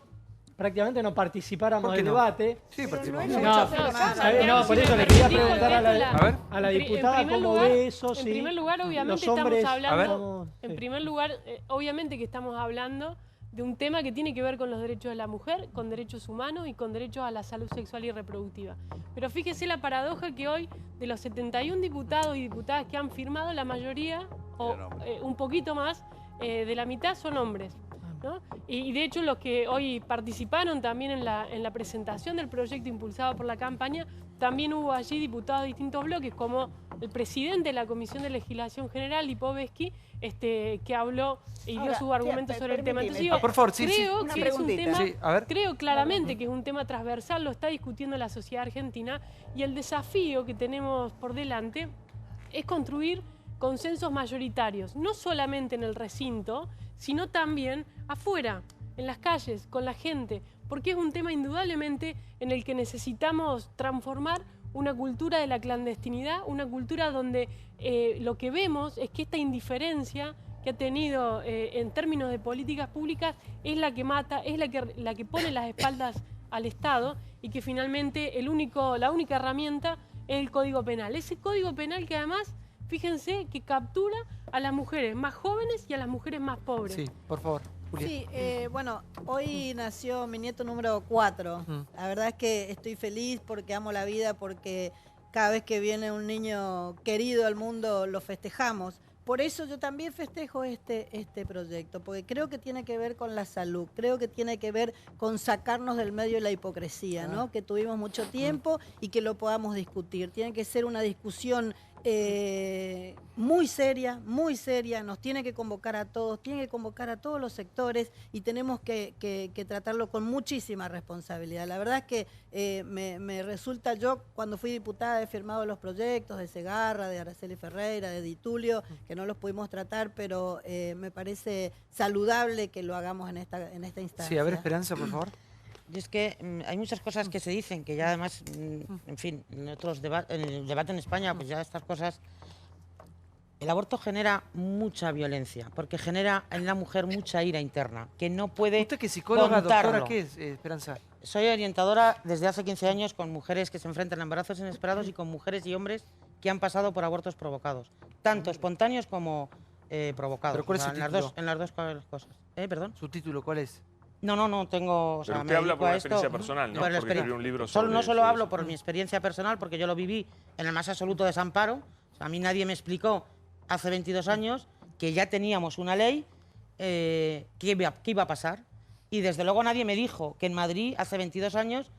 prácticamente no participáramos del debate. Sí, participamos. No, por eso le quería preguntar a la diputada cómo ve eso. En primer lugar, obviamente estamos hablando. En primer lugar, obviamente que estamos hablando de un tema que tiene que ver con los derechos de la mujer, con derechos humanos y con derechos a la salud sexual y reproductiva. Pero fíjese la paradoja que hoy, de los 71 diputados y diputadas que han firmado, la mayoría, o un poquito más, de la mitad son hombres, ¿no? Y de hecho los que hoy participaron también en la presentación del proyecto impulsado por la campaña, también hubo allí diputados de distintos bloques, como el presidente de la Comisión de Legislación General, Lipovetsky, que habló y dio sus argumentos sobre el tema. Entonces digo, por favor, creo que es un tema, creo claramente que es un tema transversal, lo está discutiendo la sociedad argentina, y el desafío que tenemos por delante es construir consensos mayoritarios, no solamente en el recinto, sino también afuera, en las calles, con la gente, porque es un tema indudablemente en el que necesitamos transformar una cultura de la clandestinidad, una cultura donde lo que vemos es que esta indiferencia que ha tenido en términos de políticas públicas es la que mata, es la que pone las espaldas al Estado, y que finalmente la única herramienta es el Código Penal. Ese Código Penal que además, fíjense, que captura a las mujeres más jóvenes y a las mujeres más pobres. Sí, por favor. Sí, bueno, hoy nació mi nieto número 4. La verdad es que estoy feliz porque amo la vida, porque cada vez que viene un niño querido al mundo lo festejamos. Por eso yo también festejo este proyecto, porque creo que tiene que ver con la salud, creo que tiene que ver con sacarnos del medio de la hipocresía, ¿no? Que tuvimos mucho tiempo y que lo podamos discutir. Tiene que ser una discusión muy seria, nos tiene que convocar a todos, tiene que convocar a todos los sectores, y tenemos que tratarlo con muchísima responsabilidad. La verdad es que me resulta, yo cuando fui diputada he firmado los proyectos de Segarra, de Araceli Ferreira, de Di Tulio, que no los pudimos tratar, pero me parece saludable que lo hagamos en esta instancia. Sí, a ver, Esperanza, por favor. Y es que hay muchas cosas que se dicen que ya además, en fin, en el debate en España, pues ya estas cosas... El aborto genera mucha violencia, porque genera en la mujer mucha ira interna, que no puede ¿Usted qué psicóloga, contarlo. doctora, qué es, Esperanza? Soy orientadora desde hace 15 años con mujeres que se enfrentan a embarazos inesperados y con mujeres y hombres que han pasado por abortos provocados, tanto espontáneos como provocados. ¿Pero cuál es su título? En las dos cosas. ¿Perdón? ¿Su título cuál es? No tengo... Pero usted habla por una experiencia personal, ¿no? Porque escribió un libro sobre no solo hablo por mi experiencia personal, porque yo lo viví en el más absoluto desamparo. O sea, a mí nadie me explicó hace 22 años que ya teníamos una ley que iba a pasar. Y desde luego nadie me dijo que en Madrid hace 22 años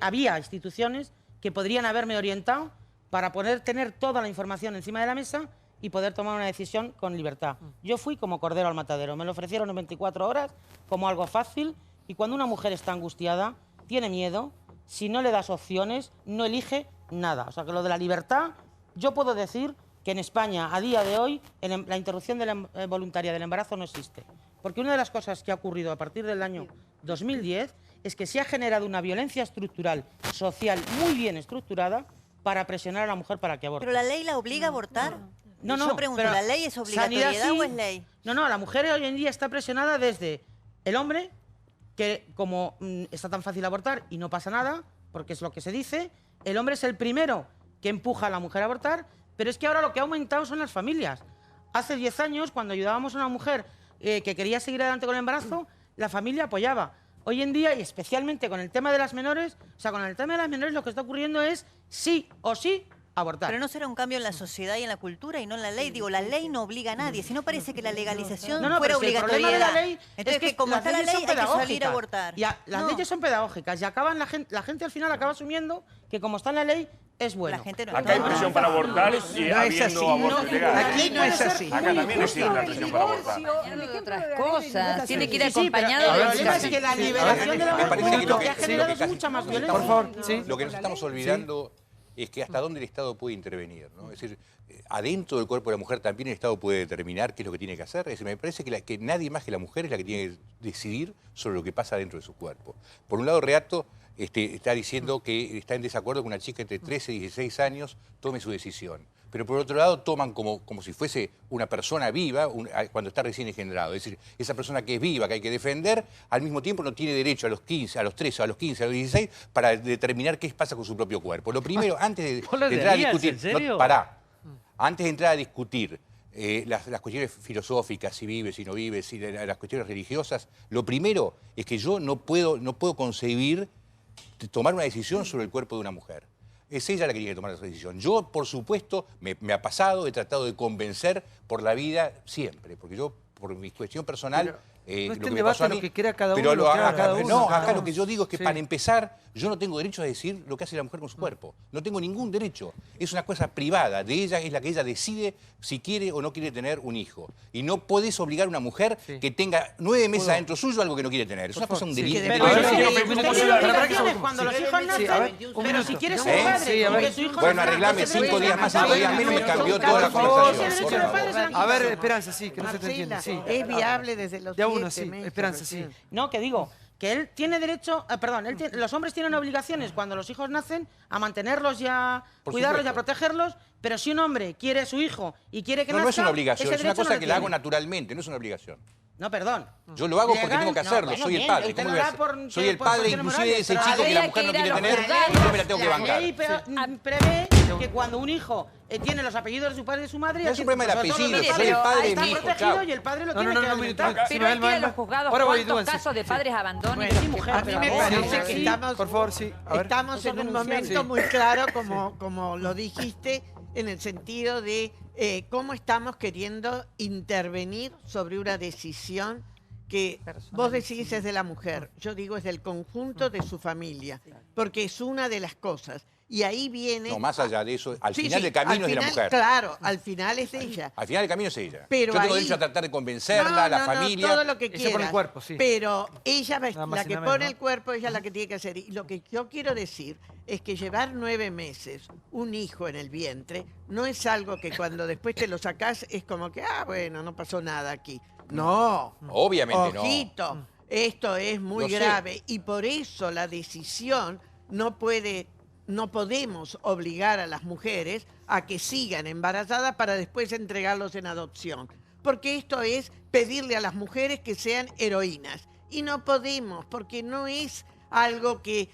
había instituciones que podrían haberme orientado para poder tener toda la información encima de la mesa y poder tomar una decisión con libertad. Yo fui como cordero al matadero, me lo ofrecieron en 24 horas como algo fácil, y cuando una mujer está angustiada, tiene miedo, si no le das opciones, no elige nada. O sea que lo de la libertad, yo puedo decir que en España, a día de hoy, la interrupción voluntaria del embarazo no existe. Porque una de las cosas que ha ocurrido a partir del año 2010 es que se ha generado una violencia estructural, social, muy bien estructurada, para presionar a la mujer para que aborte. ¿Pero la ley la obliga a abortar? No, Yo pregunto, ¿la ley es obligatoriedad o es ley? No, la mujer hoy en día está presionada desde el hombre, que como está tan fácil abortar y no pasa nada, porque es lo que se dice, el hombre es el primero que empuja a la mujer a abortar, pero es que ahora lo que ha aumentado son las familias. Hace 10 años, cuando ayudábamos a una mujer que quería seguir adelante con el embarazo, la familia apoyaba. Hoy en día, y especialmente con el tema de las menores, lo que está ocurriendo es sí o sí abortar. Pero no será un cambio en la sociedad y en la cultura y no en la ley. Digo, la ley no obliga a nadie. Si no parece que la legalización No, fuera pero si el problema de obligatoriedad. la ley Entonces, es que como las está la leyes ley, son hay que salir a pedagógicas. abortar. Las leyes son pedagógicas y acaban la gente al final acaba asumiendo que como está en la ley es bueno. La gente no Acá hay presión para abortar y habiendo abortos legales. Aquí no es así. Acá también existe la presión para abortar. Otras cosas. Tiene que ir Sí, sí, pero acompañado el de problema es que la liberación del Me aborto parece que lo que ha generado es mucha más violencia. Por favor, sí. Lo que nos estamos olvidando es que hasta dónde el Estado puede intervenir, ¿no? Es decir, adentro del cuerpo de la mujer también el Estado puede determinar qué es lo que tiene que hacer. Es decir, me parece que nadie más que la mujer es la que tiene que decidir sobre lo que pasa dentro de su cuerpo. Por un lado, Reato está diciendo que está en desacuerdo que una chica entre 13 y 16 años tome su decisión. Pero por otro lado toman como si fuese una persona viva cuando está recién engendrado. Es decir, esa persona que es viva, que hay que defender, al mismo tiempo no tiene derecho a los 15, a los 13, a los 15, a los 16 para determinar qué pasa con su propio cuerpo. Lo primero, antes de entrar a discutir... ¿En serio? Antes de entrar a discutir las cuestiones filosóficas, si vive, si no vive, si las cuestiones religiosas, lo primero es que yo no puedo concebir tomar una decisión sobre el cuerpo de una mujer. Es ella la que tiene que tomar esa decisión. Yo, por supuesto, me ha pasado, he tratado de convencer por la vida siempre, porque yo, por mi cuestión personal... no está lo que en me pasó debate a mí, lo que quiera cada uno, pero lo que haga cada uno. No, Cada acá uno. lo que yo digo es que Sí. para empezar, yo no tengo derecho a decir lo que hace la mujer con su cuerpo. No tengo ningún derecho. Es una cosa privada de ella, es la que ella decide si quiere o no quiere tener un hijo. Y no podés obligar a una mujer que tenga 9 meses adentro suyo algo que no quiere tener. Es una cosa, un delito. Pero cuando los hijos nacen, pero si quieres ser padre, porque su hijo... Bueno, arreglame 5 días más, 5 días menos, me cambió toda la conversación. A ver, Esperanza, sí, que no se te entiende. Sí. Es viable desde los De a uno, 7 sí. meses. Esperanza, sí. No, que digo, que él tiene derecho, los hombres tienen obligaciones cuando los hijos nacen a mantenerlos y a cuidarlos y a protegerlos, pero si un hombre quiere a su hijo y quiere que nazca... No es una obligación, ese es una derecho cosa no que lo la hago tiene. naturalmente, no es una obligación. No, perdón. Yo lo hago porque Legal, tengo que hacerlo, bueno, soy el bien, padre. usted ¿Cómo lo voy a hará hacer? Soy el padre cuestiones inclusive de morales, ese pero chico que la mujer no quiere tener, yo me la tengo que bancar. La ley prevé que cuando un hijo tiene los apellidos de su padre y de su madre... No es un problema del sobre todo apellido, los soy el padres, padre de está mi hijo, protegido chao. y el padre lo No, tiene no, que no, alimentar. Pero hay que ir a los juzgados Ahora voy, cuántos Duan, casos de padres abandonan. Bueno, Sí, mujer, a mí pero me vos, parece no, que sí. estamos, Por favor, sí. A ver. estamos en un momento muy claro, como lo dijiste, en el sentido de cómo estamos queriendo intervenir sobre una decisión que vos decís es de la mujer, yo digo es del conjunto de su familia, porque es una de las cosas. Y ahí viene... No, más allá de eso, al Sí, final sí, del camino al es de la final, mujer. Claro, al final es de ella. Al final del camino es ella. Pero yo tengo ahí- derecho a tratar de convencerla, la familia. todo lo que Eso quieras. por el cuerpo, sí. Pero ella Nada más la y que nada pone menos, el cuerpo, ella es la que tiene que hacer. Y lo que yo quiero decir es que llevar 9 meses un hijo en el vientre no es algo que cuando después te lo sacás es como que, bueno, no pasó nada aquí. No. Obviamente no. Ojito, esto es muy Lo sé. grave. Y por eso la decisión no podemos obligar a las mujeres a que sigan embarazadas para después entregarlos en adopción. Porque esto es pedirle a las mujeres que sean heroínas. Y no podemos, porque no es algo que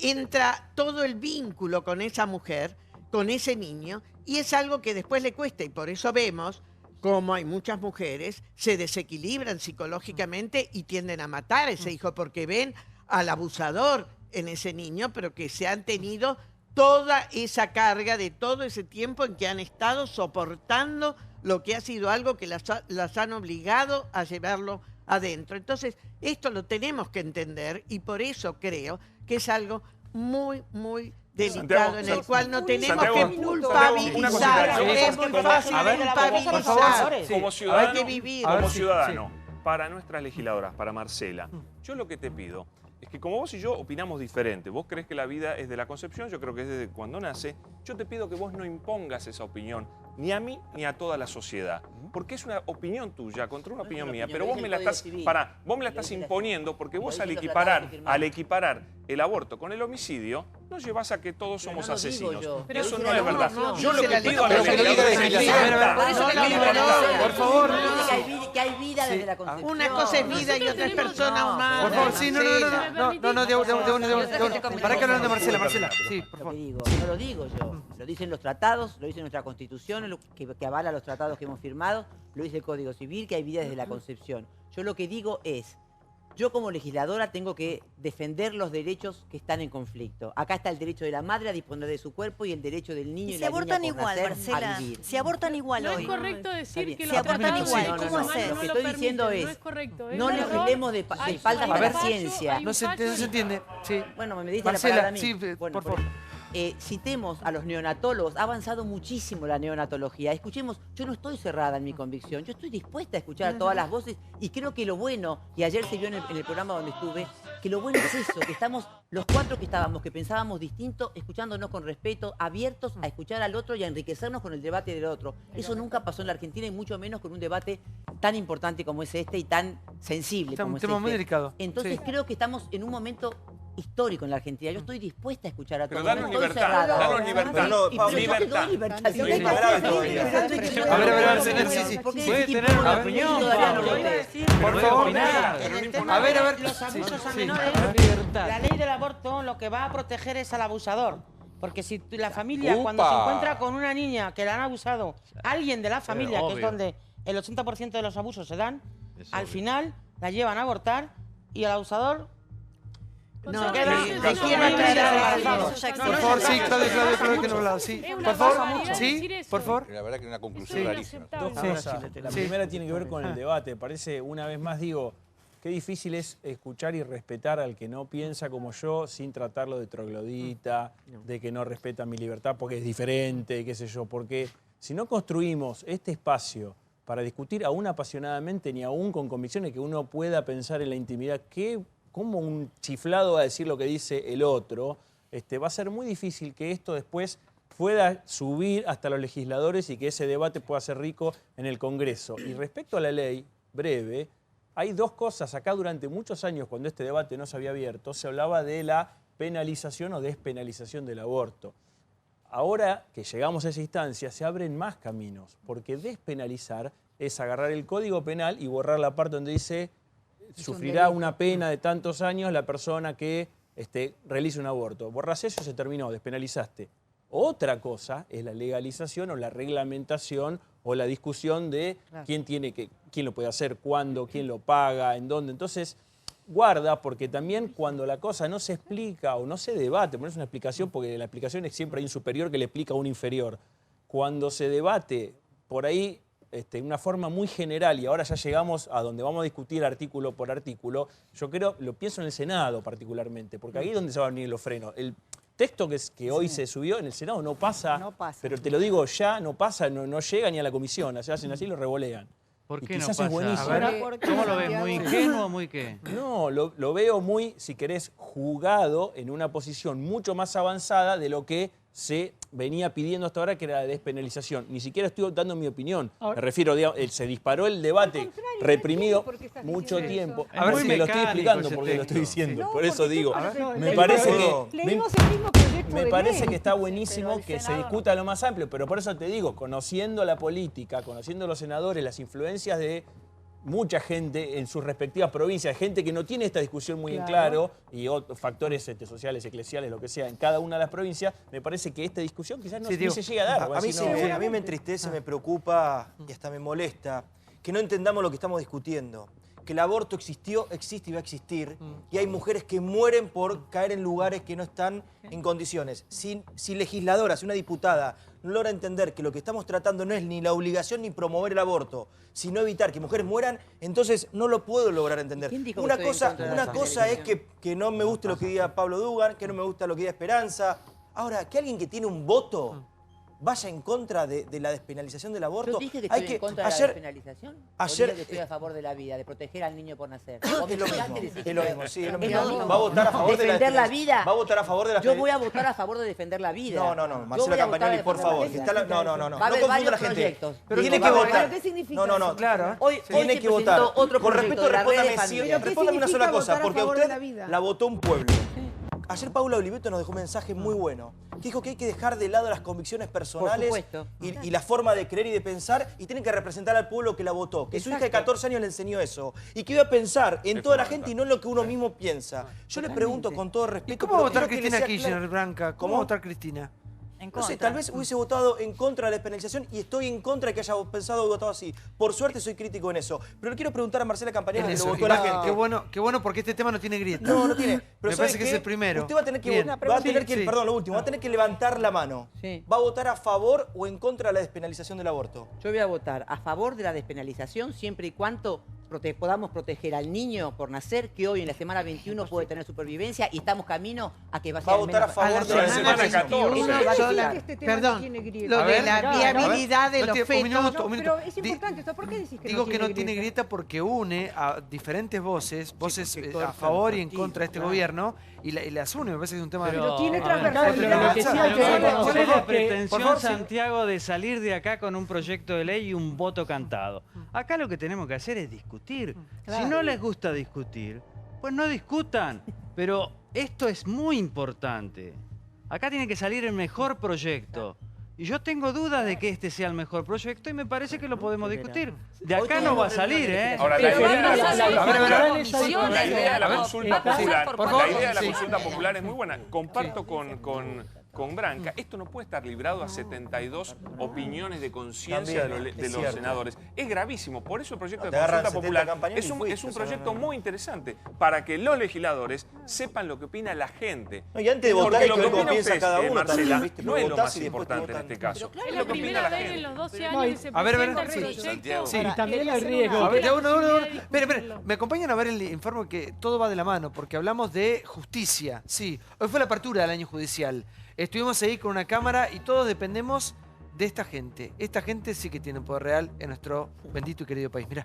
entra todo el vínculo con esa mujer, con ese niño, y es algo que después le cuesta. Y por eso vemos cómo hay muchas mujeres se desequilibran psicológicamente y tienden a matar a ese hijo porque ven al abusador en ese niño, pero que se han tenido toda esa carga de todo ese tiempo en que han estado soportando lo que ha sido algo que las han obligado a llevarlo adentro. Entonces, esto lo tenemos que entender y por eso creo que es algo muy, muy delicado, en el cual no tenemos que culpabilizar. Es muy fácil culpabilizar. Como ciudadano, Hay que vivir. como ciudadano, para nuestras legisladoras, para Marcela, yo lo que te pido es que como vos y yo opinamos diferente, vos crees que la vida es de la concepción, yo creo que es desde cuando nace, yo te pido que vos no impongas esa opinión ni a mí ni a toda la sociedad, porque es una opinión tuya contra una opinión mía, pero vos me la estás, vos me la estás imponiendo porque vos al equiparar el aborto con el homicidio, nos llevas a que todos somos asesinos. Pero eso dice no la es ley, verdad. no. Yo lo Dice que la ley, pido a pero los que lo diga legisladores Por eso que por favor. Que hay vida desde la concepción. Una cosa es vida y otra es persona humana. Por favor, sí, no, para que hablen de Marcela, sí, por favor. No lo digo yo, lo dicen los tratados, lo dice nuestra Constitución, que avala los tratados que hemos firmado, lo dice el Código Civil, que hay vida desde la concepción. Yo lo que digo es, Yo como legisladora tengo que defender los derechos que están en conflicto. Acá está el derecho de la madre a disponer de su cuerpo y el derecho del niño y se la niña abortan por igual, nacer Marcela. a vivir. Se abortan igual No hoy. es correcto decir que Se abortan igual. ¿Cómo hacer? Lo que estoy diciendo es, No es correcto. no legislemos de falta de la ciencia. No se entiende. Sí. Bueno, me diste Marcela, la palabra a mí. sí, Bueno, por favor. Citemos a los neonatólogos. Ha avanzado muchísimo la neonatología. Escuchemos, yo no estoy cerrada en mi convicción. Yo estoy dispuesta a escuchar a todas las voces y creo que lo bueno, y ayer se vio en el programa donde estuve, que lo bueno es eso, que estamos los cuatro que estábamos, que pensábamos distinto, escuchándonos con respeto, abiertos a escuchar al otro y a enriquecernos con el debate del otro. Eso nunca pasó en la Argentina y mucho menos con un debate tan importante como es este y tan sensible como Un es tema este. muy delicado. Entonces Sí. creo que estamos en un momento histórico en la Argentina. Yo estoy dispuesta a escuchar a todos. Pero danos no estoy libertad, cerrada. danos libertad. Pero no, Pero yo te libertad. doy libertad. Sí, Yo es te más grave doy todavía. libertad. A ver, sí. Puede tener una opinión. Por favor. En el tema A ver. de los abusos a Sí. menores, la ley del aborto lo que va a proteger es al abusador. Porque si la familia, cuando se ¡Upa! encuentra con una niña que la han abusado, alguien de la familia, que es obvio. donde el 80% de los abusos se dan, Es al obvio. final la llevan a abortar y el abusador No, se queda sí, y sí, tiene sí, que ir sí, embarazado. sí, sí, Por favor, sí, Claudio, que no hablaba. Sí. Es una Por favor, barbaridad sí, decir eso. por favor. La verdad que una conclusión Es rarísima. inaceptable. Dos cosas. La primera tiene que ver con el debate. Parece, una vez más digo, qué difícil es escuchar y respetar al que no piensa como yo sin tratarlo de troglodita, de que no respeta mi libertad porque es diferente, qué sé yo. Porque si no construimos este espacio para discutir aún apasionadamente ni aún con convicciones que uno pueda pensar en la intimidad, cómo un chiflado va a decir lo que dice el otro, va a ser muy difícil que esto después pueda subir hasta los legisladores y que ese debate pueda ser rico en el Congreso. Y respecto a la ley, breve, hay dos cosas. Acá durante muchos años, cuando este debate no se había abierto, se hablaba de la penalización o despenalización del aborto. Ahora que llegamos a esa instancia, se abren más caminos, porque despenalizar es agarrar el Código Penal y borrar la parte donde dice sufrirá una pena de tantos años la persona que realice un aborto. Borras eso, se terminó, despenalizaste. Otra cosa es la legalización o la reglamentación o la discusión de quién lo puede hacer, cuándo, quién lo paga, en dónde. Entonces, guarda, porque también cuando la cosa no se explica o no se debate, pones una explicación, porque la explicación es siempre hay un superior que le explica a un inferior. Cuando se debate por ahí una forma muy general, y ahora ya llegamos a donde vamos a discutir artículo por artículo, yo creo, lo pienso en el Senado particularmente, porque ahí es donde se van a venir los frenos. El texto que hoy se subió en el Senado no pasa, pero te lo digo ya, no pasa, no llega ni a la comisión, se hacen así y lo revolean. ¿Por Y qué no quizás pasa? es buenísimo. A ver, ¿cómo lo ves? ¿Muy ingenuo o muy qué? No, lo veo muy, si querés, jugado en una posición mucho más avanzada de lo que se venía pidiendo hasta ahora, que era la despenalización. Ni siquiera estoy dando mi opinión. Me refiero, se disparó el debate reprimido mucho tiempo. A ver si me lo estoy explicando porque lo estoy diciendo. Por eso digo, me parece que está buenísimo que se discuta a lo más amplio, pero por eso te digo, conociendo la política, conociendo los senadores, las influencias de mucha gente en sus respectivas provincias, gente que no tiene esta discusión muy en claro y otros factores sociales, eclesiales, lo que sea, en cada una de las provincias, me parece que esta discusión quizás no se llega a dar. A mí me entristece, me preocupa y hasta me molesta que no entendamos lo que estamos discutiendo. Que el aborto existió, existe y va a existir. Y hay mujeres que mueren por caer en lugares que no están en condiciones. Si legisladoras, si una diputada no logra entender que lo que estamos tratando no es ni la obligación ni promover el aborto, sino evitar que mujeres mueran, entonces no lo puedo lograr entender. Una cosa es que no me guste lo que diga Pablo Dugan, que no me gusta lo que diga Esperanza. Ahora, que alguien que tiene un voto vaya en contra de la despenalización del aborto. Yo dije que estoy en contra de la despenalización. Ayer dije que estoy a favor de la vida, de proteger al niño por nacer. Es lo mismo, sí, es lo mismo. ¿Va a votar a favor de defender la vida? ¿Va a votar a favor de la Yo voy a votar a favor de defender la vida. No, Marcela Campagnoli, por favor. No confunda a la gente. Pero tiene que votar. ¿Qué significa? No, claro. Hoy tiene que votar. Con respeto, respóndame Respóndame una sola cosa, porque a usted vida? la votó un pueblo. Ayer Paula Oliveto nos dejó un mensaje muy bueno, que dijo que hay que dejar de lado las convicciones personales y la forma de creer y de pensar, y tienen que representar al pueblo que la votó, que su hija de 14 años le enseñó eso, y que iba a pensar en toda la gente y no en lo que uno mismo piensa. Yo le pregunto con todo respeto... ¿Cómo va a votar Cristina Kirchner, Blanca? ¿Cómo va a votar Cristina? No sé, tal vez hubiese votado en contra de la despenalización y estoy en contra de que haya pensado y votado así. Por suerte soy crítico en eso. Pero le quiero preguntar a Marcela Campanella, que lo votó la gente. Qué bueno, porque este tema no tiene grieta. No tiene. Pero me parece que es el primero. Usted va a tener que, perdón, lo último, va a tener que levantar la mano. Sí. ¿Va a votar a favor o en contra de la despenalización del aborto? Yo voy a votar a favor de la despenalización siempre y cuando podamos proteger al niño por nacer, que hoy en la semana 21 puede tener supervivencia y estamos camino a que vaya a votar a favor de la semana 14. Perdón, lo de la viabilidad de los fetos. No, pero es importante esto. ¿Por qué decís que Digo que no tiene grieta porque une a diferentes voces a favor y en contra de este gobierno, y las une. Me parece que es un tema pero tiene transversalidad. La pretensión, Santiago, de salir de acá con un proyecto de ley y un voto cantado. Acá lo que tenemos que hacer es discutir. Si no les gusta discutir, pues no discutan. Pero esto es muy importante. Acá tiene que salir el mejor proyecto. Y yo tengo dudas de que este sea el mejor proyecto y me parece que lo podemos discutir. De acá no va a salir, ¿eh? Ahora, la idea de la consulta popular es muy buena. Comparto con Branca. Esto no puede estar librado a 72 opiniones de conciencia de los senadores. Es gravísimo. Por eso el proyecto de consulta popular es un proyecto muy interesante para que los legisladores sepan lo que opina la gente. Y antes de votar, lo que opina piensa cada uno, Marcela, ¿viste? no es lo más importante en este caso. Es la primera vez en los 12 años que se presenta el proyecto. Sí, y también el riesgo. Espera, me acompañan a ver el informe que todo va de la mano, porque hablamos de justicia. Sí, hoy fue la apertura del año judicial. Estuvimos ahí con una cámara y todos dependemos de esta gente. Esta gente sí que tiene poder real en nuestro bendito y querido país. Mirá.